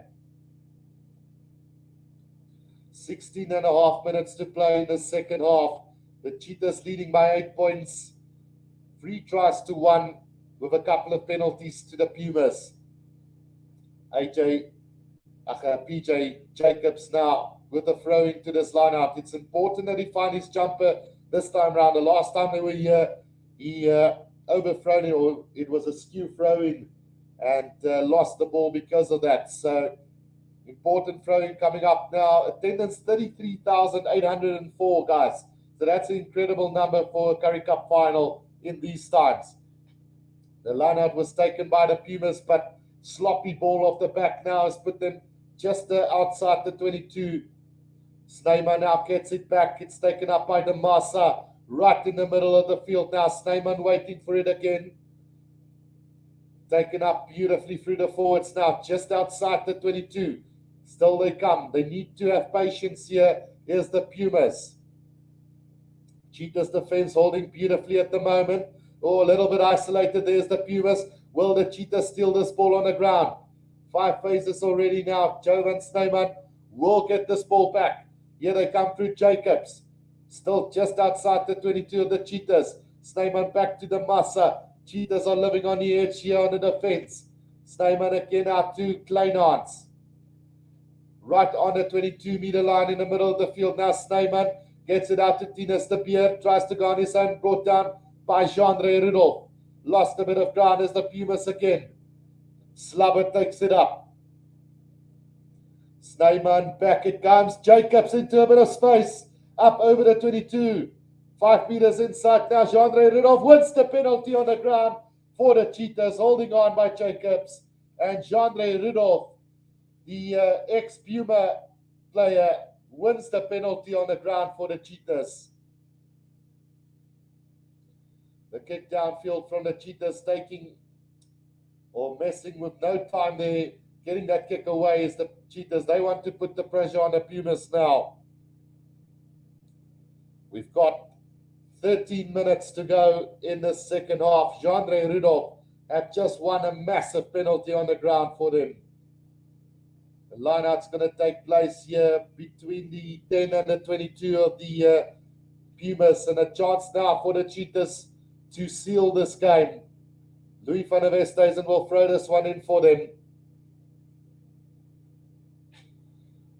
16 and a half minutes to play in the second half. The Cheetahs leading by 8 points. 3 tries to 1 with a couple of penalties to the Pumas. PJ Jacobs now with the throwing to this line out. It's important that he find his jumper this time round. The last time they were here, he overthrown it, or it was a skew throwing, and lost the ball because of that. So important throwing coming up now. Attendance 33,804, guys. So that's an incredible number for a Currie Cup final in these times. The lineout was taken by the Pumas, but sloppy ball off the back now has put them just outside the 22. Snyman now gets it back. It's taken up by the Massa right in the middle of the field now. Snyman waiting for it again. Taken up beautifully through the forwards now, just outside the 22. Still they come. They need to have patience here. Here's the Pumas. Cheetahs defense holding beautifully at the moment. Oh, a little bit isolated. There's the Pumas. Will the Cheetahs steal this ball on the ground? 5 phases already now. Jovan Snyman will get this ball back. Here they come through Jacobs. Still just outside the 22 of the Cheetahs. Snyman back to the Massa. Cheetahs are living on the edge here on the defense. Snyman again out to Kleinhans. Right on the 22-meter line in the middle of the field. Now Snyman gets it out to Tinus de Beer. Tries to go on his own. Brought down by Jean-Ray Rudolph. Lost a bit of ground as the Pumas again. Slubber takes it up. Snyman back it comes. Jacobs into a bit of space. Up over the 22. 5 meters inside now. Jean-Ray Rudolph wins the penalty on the ground for the Cheetahs. Holding on by Jacobs. And Jean-Ray Rudolph, the ex-Puma player, wins the penalty on the ground for the Cheetahs. The kick downfield from the Cheetahs taking or messing with no time there. Getting that kick away is the Cheetahs. They want to put the pressure on the Pumas now. We've got 13 minutes to go in the second half. Jean-Ray Rudolph have just won a massive penalty on the ground for them. The lineout's going to take place here between the 10 and the 22 of the Pumas, and a chance now for the Cheetahs to seal this game. Louis van der Westhuizen will throw this one in for them.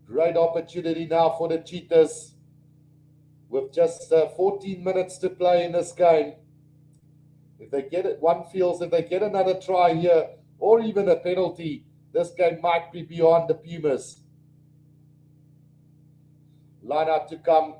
Great opportunity now for the Cheetahs with just 14 minutes to play in this game. If they get it, one feels if they get another try here or even a penalty, this game might be beyond the Pumas. Line out to come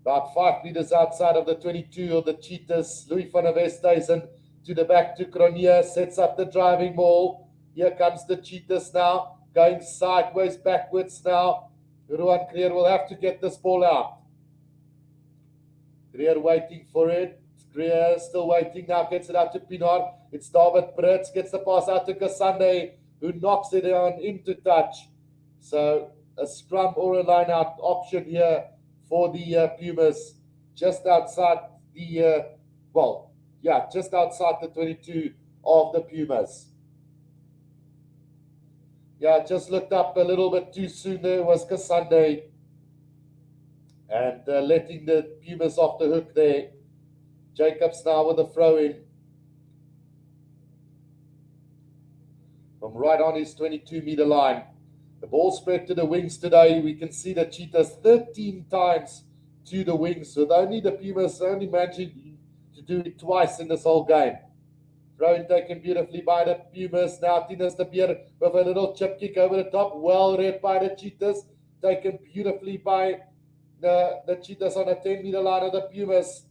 about 5 meters outside of the 22 of the Cheetahs. Louis van der Westhuizen to the back to Cronje, sets up the driving ball. Here comes the Cheetahs now, going sideways, backwards now. Ruan Creer will have to get this ball out. Creer waiting for it. Creer still waiting now, gets it out to Pinar. It's David Brits, gets the pass out to Kasande, who knocks it on into touch. So a scrum or a line out option here for the Pumas, just outside the, just outside the 22 of the Pumas. Yeah, just looked up a little bit too soon there was Kasande. And letting the Pumas off the hook there. Jacobs now with a throw in. From right on his 22-meter line. The ball spread to the wings today. We can see the Cheetahs 13 times to the wings, with only the Pumas only managing to do it twice in this whole game. Throw in taken beautifully by the Pumas. Now Tinus de Beer with a little chip kick over the top. Well read by the Cheetahs. Taken beautifully by the Cheetahs on the 10-meter line of the Pumas.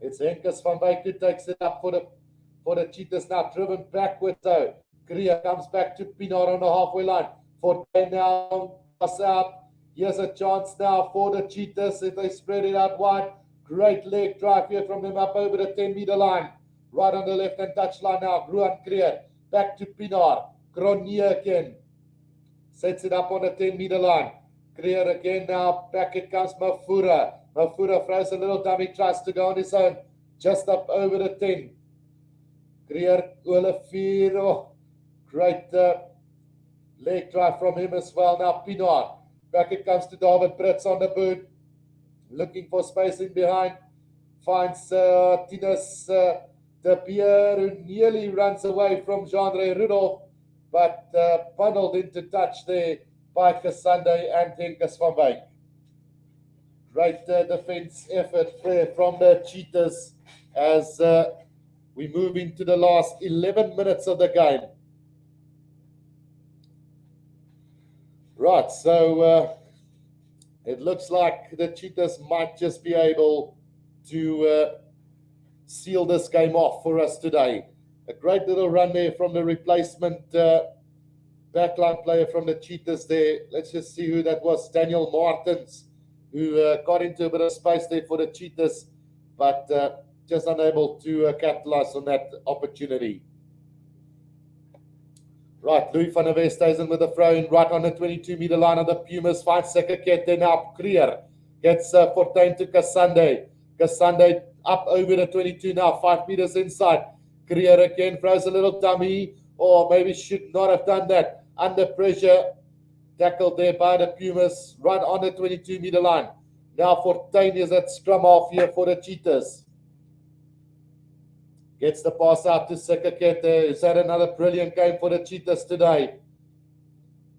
It's Henkes van Wyk who takes it up for the Cheetahs now, driven backwards though. Korea comes back to Pinar on the halfway line. Fortuin now pass out. Here's a chance now for the Cheetahs if they spread it out wide. Great leg drive here from them up over the 10-meter line. Right on the left-hand touchline now. Ruan Creer back to Pinar. Cronje again. Sets it up on the 10-meter line. Creer again now. Back it comes Mafura. Mafura throws a little dummy, tries to go on his own. Just up over the 10. Creer Olivier. Oh, great leg drive from him as well. Now Pinar. Back it comes to David Brits on the boot. Looking for space in behind. Finds Tinus de Beer, who nearly runs away from Jean-Ray Rudolph, but bundled into touch there by Sunday and Henkus van Wyk. Great defense effort from the Cheetahs as we move into the last 11 minutes of the game. Right, so it looks like the Cheetahs might just be able to seal this game off for us today. A great little run there from the replacement backline player from the Cheetahs there. Let's just see who that was. Daniel Martins, who got into a bit of space there for the Cheetahs, but just unable to capitalize on that opportunity. Right, Louis van der Westhuizen with the throw in right on the 22-meter line of the Pumas. Finds Sekakete there now. Creer gets Fortuin to Kasande. Kasande up over the 22 now, 5 meters inside. Creer again throws a little dummy, or maybe should not have done that. Under pressure, tackled there by the Pumas, right on the 22-meter line. Now Fortuin is at scrum off here for the Cheetahs. Gets the pass out to Sekakete. Is that another brilliant game for the Cheetahs today?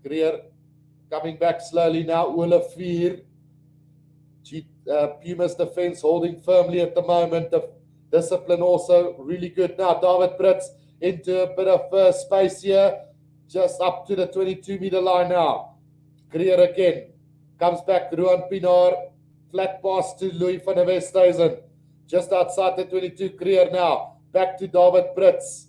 Creer coming back slowly now. Olivier. Pumas defense holding firmly at the moment. The discipline also really good now. David Brits into a bit of space here. Just up to the 22-meter line now. Creer again. Comes back. Ruan Pienaar. Flat pass to Louis van der Westhuizen. Just outside the 22. Creer now. Back to David Brits.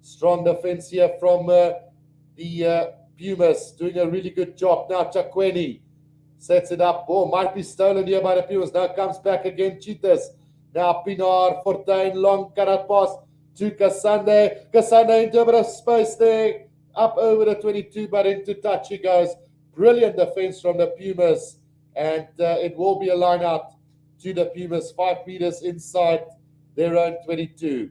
Strong defense here from the Pumas. Doing a really good job. Now Chakweni sets it up. Oh, might be stolen here by the Pumas. Now comes back again. Cheetahs. Now Pienaar, Fortuin, long cut pass to Kasande. Kasande into a bit of space there. Up over the 22, but into touch he goes. Brilliant defense from the Pumas. And it will be a line out to the Pumas. 5 meters inside their own 22.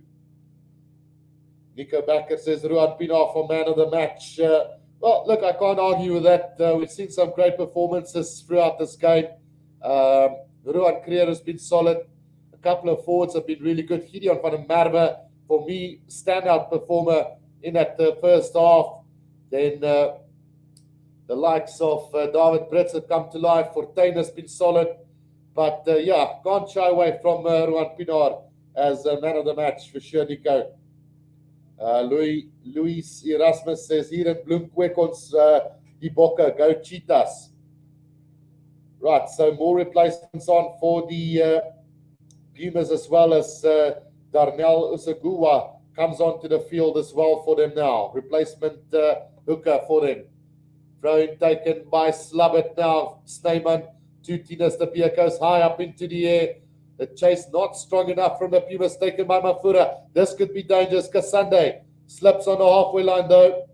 Nico Bakker says Ruan Pienaar for man of the match. Well, look, I can't argue with that. We've seen some great performances throughout this game. Ruan Creer has been solid. A couple of forwards have been really good. Gideon van der Merwe, for me, standout performer in that first half. Then the likes of David Brits have come to life. Fortuin has been solid. But yeah, can't shy away from Ruan Pienaar as a man of the match for sure, Nico. Luis Erasmus says hier in Bloemkweek ons die bokke, go Cheetahs. Right, so more replacements on for the Pumas as well as Darnell Usagua comes onto the field as well for them now. Replacement hooker for them. Throw-in taken by Slubbert now. Snyman to Tinus de Beer goes high up into the air. The chase not strong enough from the Pumas, taken by Mafura. This could be dangerous. Kasande slips on the halfway line though.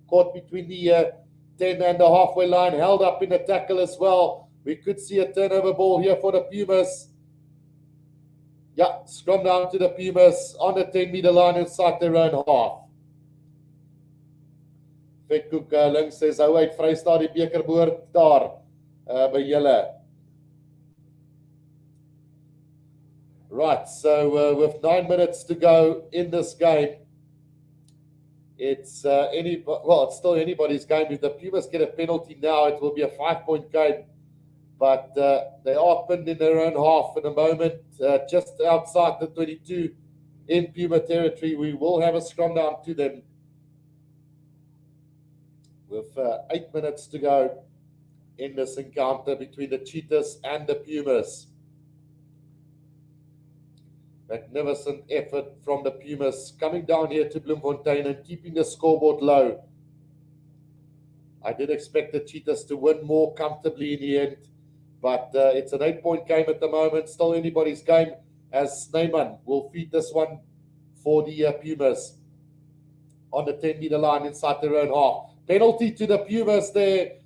Caught between the 10 and the halfway line. Held up in the tackle as well. We could see a turnover ball here for the Pumas. Yeah, scrum down to the Pumas on the 10-meter line inside their own half. Vetkoek links says, hou uit Vrystaat die beker behoort daar by julle. Right, so with 9 minutes to go in this game, it's still anybody's game. If the Pumas get a penalty now, it will be a 5-point game. But they are pinned in their own half in a moment, just outside the 22 in Puma territory. We will have a scrum down to them with 8 minutes to go in this encounter between the Cheetahs and the Pumas. Magnificent effort from the Pumas coming down here to Bloemfontein and keeping the scoreboard low. I did expect the Cheetahs to win more comfortably in the end, but it's an 8-point game at the moment. Still anybody's game as Snyman will feed this one for the Pumas on the 10-meter line inside their own half. Penalty to the Pumas there.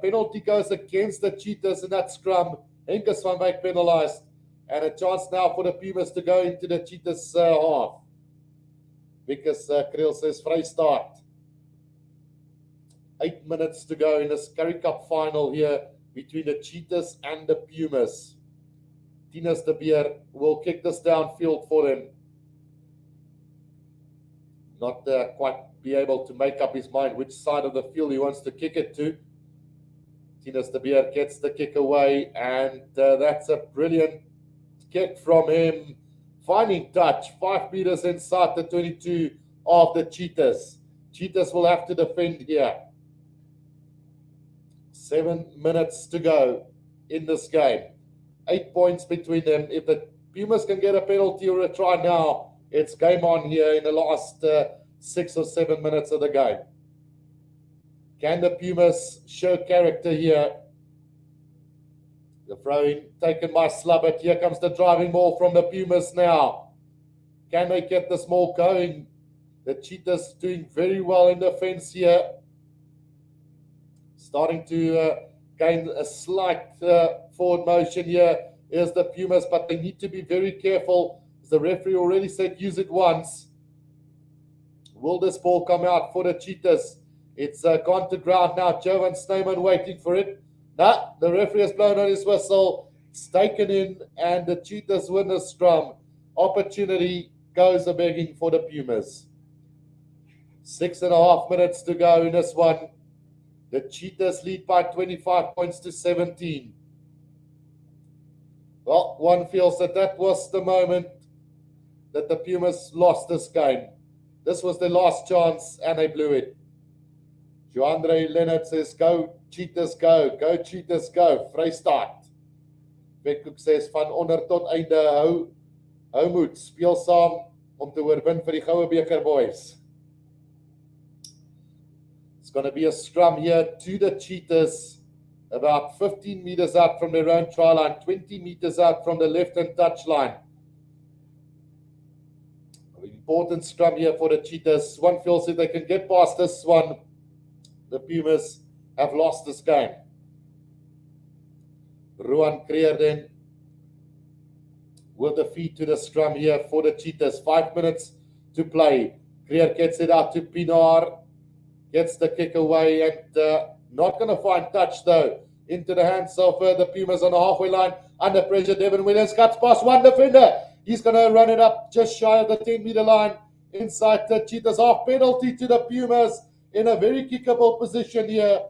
Penalty goes against the Cheetahs in that scrum. Henkus van Wyk penalized. And a chance now for the Pumas to go into the Cheetahs half. Because Kriel says Vrystaat. 8 minutes to go in this Currie Cup final here between the Cheetahs and the Pumas. Tinus de Beer will kick this downfield for them. Not quite be able to make up his mind which side of the field he wants to kick it to. Tinus de Beer gets the kick away, and that's a brilliant kick from him. Finding touch, 5 meters inside the 22 of the Cheetahs. Cheetahs will have to defend here. 7 minutes to go in this game. 8 points between them. If the Pumas can get a penalty or a try now, it's game on here in the last 6 or 7 minutes of the game. Can the Pumas show character here? The throw-in taken by Slubbert. Here comes the driving ball from the Pumas now. Can they get this ball going? The Cheetahs doing very well in defense here. Starting to gain a slight forward motion here. Here's the Pumas, but they need to be very careful. As the referee already said, use it once. Will this ball come out for the Cheetahs? It's gone to ground now. Jovan Snyman waiting for it. No, the referee has blown on his whistle. It's taken in, and the Cheetahs win the scrum. Opportunity goes a begging for the Pumas. 6.5 minutes to go in this one. The Cheetahs lead by 25 points to 17. Well, one feels that was the moment that the Pumas lost this game. This was their last chance, and they blew it. Joandre Leonard says, go Cheetahs, go. Go Cheetahs, go. Vrystaat. Wekkoek says, van onder tot einde, hou moed. Speel saam om te oorwin vir die goue beker, boys. It's going to be a scrum here to the Cheetahs. About 15 meters out from their own try line. 20 meters out from the left-hand touch line. An important scrum here for the Cheetahs. One feels if they can get past this one, the Pumas have lost this game. Ruan Creer then with the feet to the scrum here for the Cheetahs. 5 minutes to play. Creer gets it out to Pinar. Gets the kick away, and not going to find touch though. Into the hands of the Pumas on the halfway line. Under pressure, Devin Williams cuts past one defender. He's going to run it up just shy of the 10-meter line. Inside the Cheetahs half. Penalty to the Pumas. In a very kickable position here.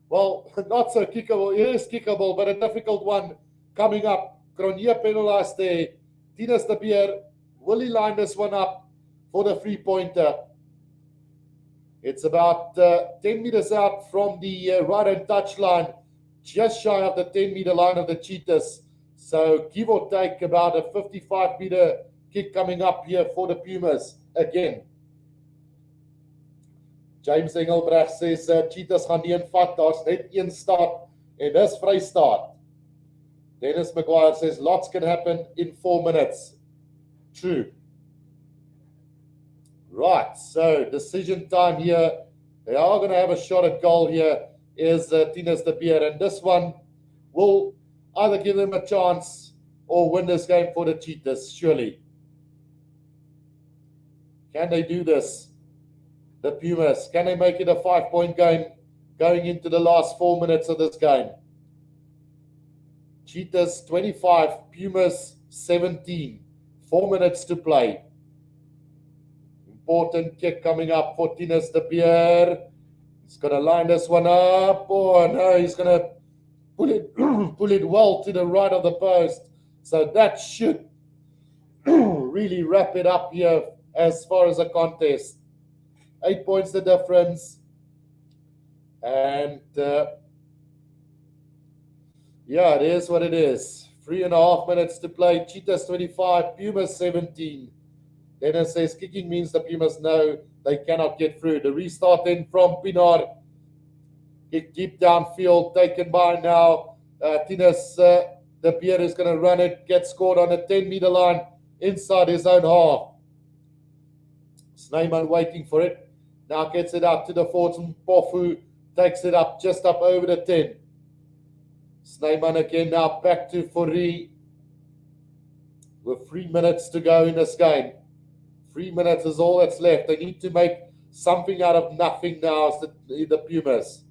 Well, not so kickable. It is kickable, but a difficult one coming up. Cronje penalized there. Tinus de Beer, will he line this one up for the three-pointer? It's about 10 meters out from the right-hand touch line, just shy of the 10-meter line of the Cheetahs. So give or take about a 55-meter kick coming up here for the Pumas again. James Engelbrecht says Cheetahs gaan nie invat, daar's net een start en dis Vrystaat. Dennis McGuire says lots can happen in 4 minutes. True. Right, so decision time here. They are going to have a shot at goal here. Is Tinus de Beer, and this one will either give them a chance or win this game for the Cheetahs, surely. Can they do this? The Pumas, can they make it a 5-point game going into the last 4 minutes of this game? Cheetahs 25, Pumas 17. 4 minutes to play. Important kick coming up for Tinus de Beer. He's going to line this one up. Oh no, he's going to pull it well to the right of the post. So that should really wrap it up here as far as a contest. 8 points the difference. And yeah, it is what it is. 3.5 minutes to play. Cheetahs 25, Pumas 17. Dennis says kicking means the Pumas know they cannot get through. The restart in from Pinar. Kick deep downfield, taken by now. Tinus de Beer is going to run it, get scored on the 10-meter line inside his own half. Snyman waiting for it. Now gets it up to the forwards. Pofu takes it up, just up over the 10. Snyman again now back to Fourie. With 3 minutes to go in this game. 3 minutes is all that's left. They need to make something out of nothing now as the Pumas.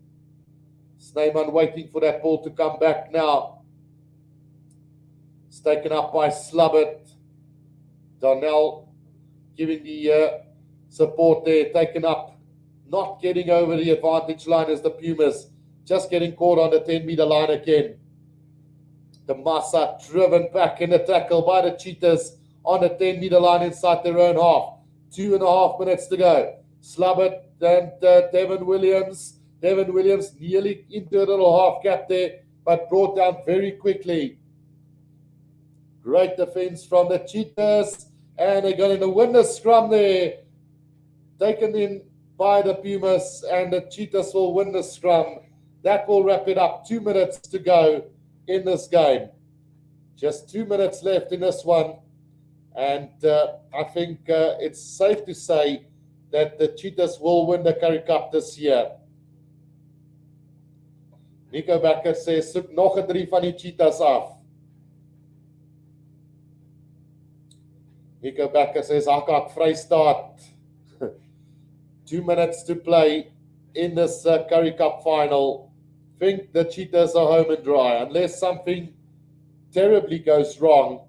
Snyman waiting for that ball to come back now. It's taken up by Slubbert. Darnell giving the support there, taken up, not getting over the advantage line as the Pumas, just getting caught on the 10-meter line again. The Massa driven back in the tackle by the Cheetahs on the 10-meter line inside their own half. 2.5 minutes to go. Slubbert and Devin Williams. Devin Williams nearly into a little half gap there, but brought down very quickly. Great defense from the Cheetahs, and they're going to win the scrum there. Taken in by the Pumas, and the Cheetahs will win the scrum. That will wrap it up. 2 minutes to go in this game. Just 2 minutes left in this one. And I think it's safe to say that the Cheetahs will win the Currie Cup this year. Nico Becker sê, soek nog 'n 3 van die Cheetahs af. Nico Becker says, Hakak Vrystaat. 2 minutes to play in this Currie Cup final. Think the Cheetahs are home and dry. Unless something terribly goes wrong,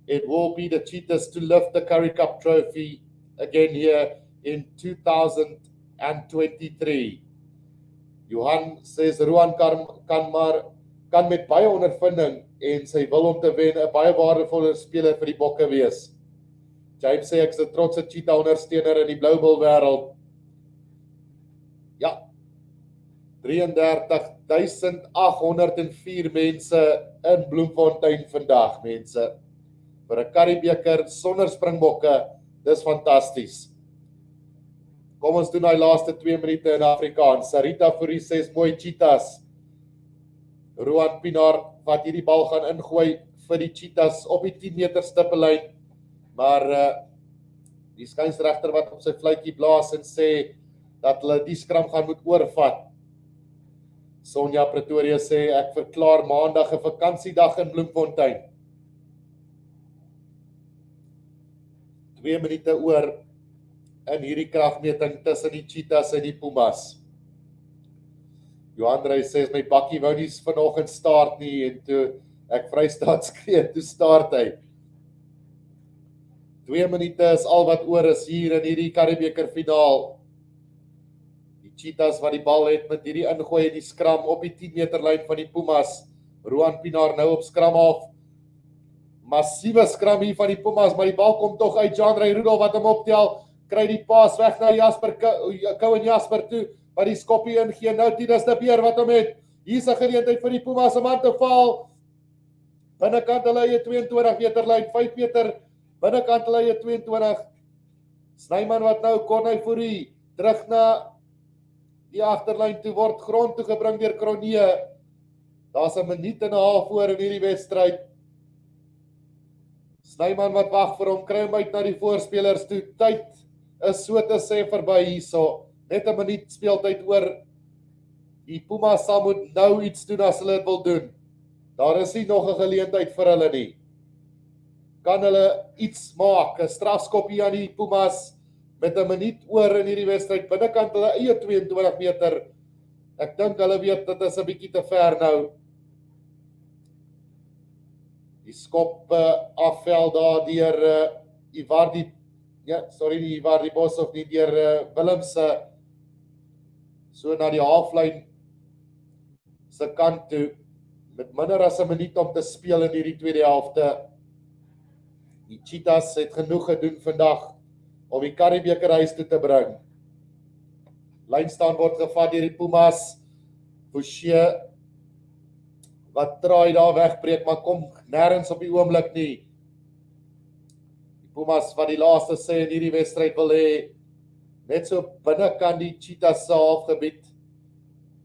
it will be the Cheetahs to lift the Currie Cup trophy again here in 2023. Johan says, Ruan kan met baie ondervinding en sy wil om te wen 'n baie waardevolle speler vir die Bokke wees. James sê, ek is 'n trotse Cheetah ondersteuner in die Bloubil wêreld. Ja, 33.804 mense in Bloemfontein vandag, mense. Vir 'n Currie-beker sonder Springbokke, dis fantasties. Kom ons doen die laaste 2 minute in Afrikaans. Sarita Fourie sê, mooi Cheetahs. Roan Pinaar wat hierdie bal gaan ingooi vir die Cheetahs op die 10 meter stippellyn. Maar die skynsregter wat op sy fluitjie blaas en sê dat hulle die skram gaan moet oorvat. Sonja Pretoria sê, ek verklaar maandag 'n vakansiedag in Bloemfontein. 2 minute oor in hierdie kragmeting tussen die Cheetahs en die Pumas. Johan Drey sê, my bakkie wou nie vanoggend start nie, en toe ek Vrystaat skree, toe start hy. 2 minute is al wat oor is hier in hierdie Currie-beker finaal. Die Cheetahs wat die bal het met hierdie ingooi in die skram op die 10 meter lyn van die Pumas. Roan Pinaar nou op skram af. Massiewe skram hier van die Pumas, maar die bal kom tog uit. Jean-Ray Rudolph wat hom optel, kry die paas weg na Jasper Cohen Jasper toe, wat die skoppie ingee. Nou Tinus de Beer wat hom het. Hier's 'n geleentheid vir die Pumas om aan te val. Binnekant hulle eie 22 meter lyn, 5 meter binnekant hulle eie 22. Snyman wat nou Corneille Fourie terug na die agterlyn toe word grond toe gebring deur Cronje. Daar's 'n minuut en 'n half voor in hierdie wedstryd. Snyman wat wag vir hom, kry hom uit na die voorspelers toe. Tyd is so te sê verby hierso. Net 'n minuut speeltyd oor. Die Pumas sal moet nou iets doen as hulle dit wil doen. Daar is nie nog 'n geleentheid vir hulle nie. Kan hulle iets maak? 'n Strafskoppie aan die Pumas met 'n minuut oor in hierdie wedstryd binnekant hulle eie 22 meter. Ek dink hulle weet dit is 'n bietjie te ver nou. Die skop afvel daar deur Ivardi Boshoff nie, deur Willems so na die halflyn se kant toe met minder as 'n minuut om te speel in hierdie tweede helfte. Die Cheetahs het genoeg gedoen vandag om die Currie-beker huis toe te bring. Lynstaan word gevat deur die Pumas. Fouché wat traai daar wegbreek, maar kom nêrens op die oomblik nie. Die Pumas wat die laaste sê in hierdie wedstryd wil hê, net so binnekant die Cheetahs se halfgebied.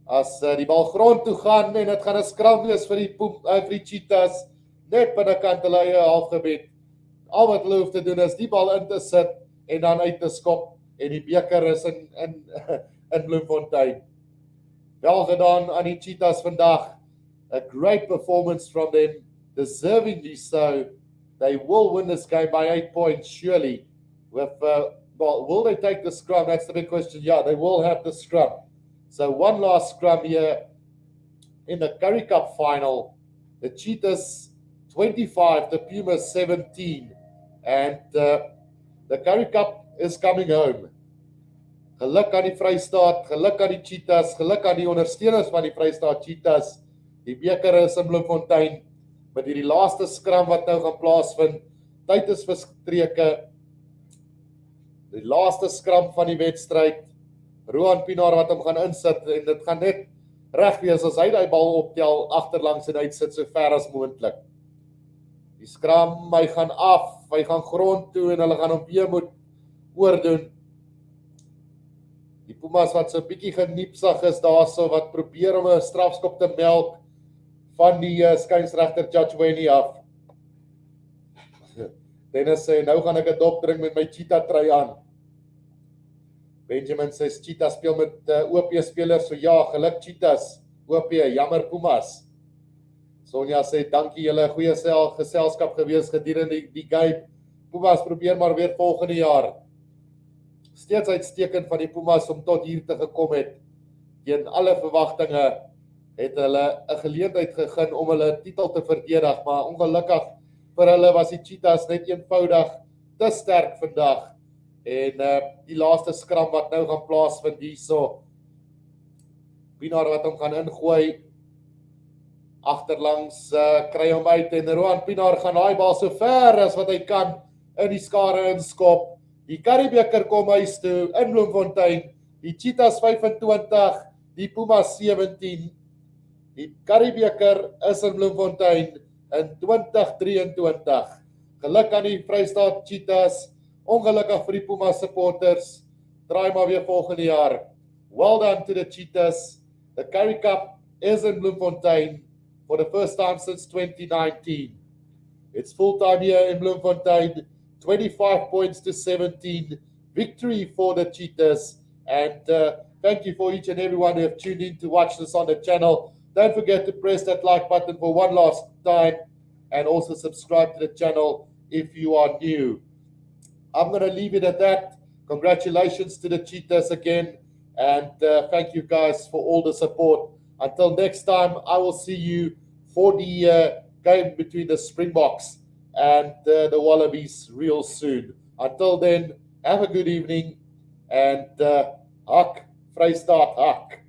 As die bal grond toe gaan en dit gaan 'n skram wees vir die Cheetahs, net binnekant hulle eie halfgebied. Al wat hulle hoef te doen is die bal in te sit en dan uit te skop en die beker is in Bloemfontein. Wel gedaan aan die Cheetahs vandag. A great performance from them, deservingly so. They will win this game by 8 points, surely. Will they take the scrum? That's the big question. Yeah, they will have the scrum. So one last scrum here in the Currie Cup final. The Cheetahs 25, the Pumas 17. And the Currie Cup is coming home. Geluk aan die Vrystaat, geluk aan die Cheetahs, geluk aan die ondersteuners van die Vrystaat Cheetahs. Die beker is in Bloemfontein, met hierdie laaste skram wat nou gaan plaasvind. Tyd is verstreke. Die laaste skram van die wedstryd. Roan Pienaar wat hom gaan insit, en dit gaan net reg wees as hy die bal optel agterlangs en uitsit so ver as moontlik. Die skram, hy gaan af, hy gaan grond toe en hulle gaan hom weer moet oordoen. Die Pumas wat so 'n bietjie geniepsig is daarso, wat probeer om 'n strafskop te melk van die skynsregter Judge Wenny af. Dennis sê, nou gaan ek 'n dop drink met my Cheetah trui aan. Benjamin sê, Cheetah speel met OP spelers, so ja, geluk Cheetahs, OP, jammer Pumas. Sonja sê, dankie julle, goeie geselskap gewees gedurende die game. Pumas probeer maar weer volgende jaar. Steeds uitstekend van die Pumas om tot hier te gekom het. Teen alle verwagtinge het hulle 'n geleentheid gegee om hulle titel te verdedig, maar ongelukkig vir hulle was die Cheetahs net eenvoudig te sterk vandag. En die laaste skram wat nou gaan plaasvind hierso. Pienaar wat hom gaan ingooi. Agterlangs kry hom uit en Roan Pienaar gaan daai bal so ver as wat hy kan in die skare inskop. Die Currie beker kom huis toe in Bloemfontein. Die Cheetahs 25, die Pumas 17. Die Currie beker is in Bloemfontein in 2023. Geluk aan die Vrystaat Cheetahs. Ongelukkig vir die Pumas supporters. Draai maar weer volgende jaar. Well done to the Cheetahs. The Currie Cup is in Bloemfontein for the first time since 2019. It's full time here in Bloemfontein. 25 points to 17. Victory for the Cheetahs. And thank you for each and everyone who have tuned in to watch this on the channel. Don't forget to press that like button for one last time. And also subscribe to the channel if you are new. I'm going to leave it at that. Congratulations to the Cheetahs again. And thank you guys for all the support. Until next time, I will see you for the game between the Springboks and the Wallabies real soon. Until then, have a good evening. And Hak, Vrystaat, Hak.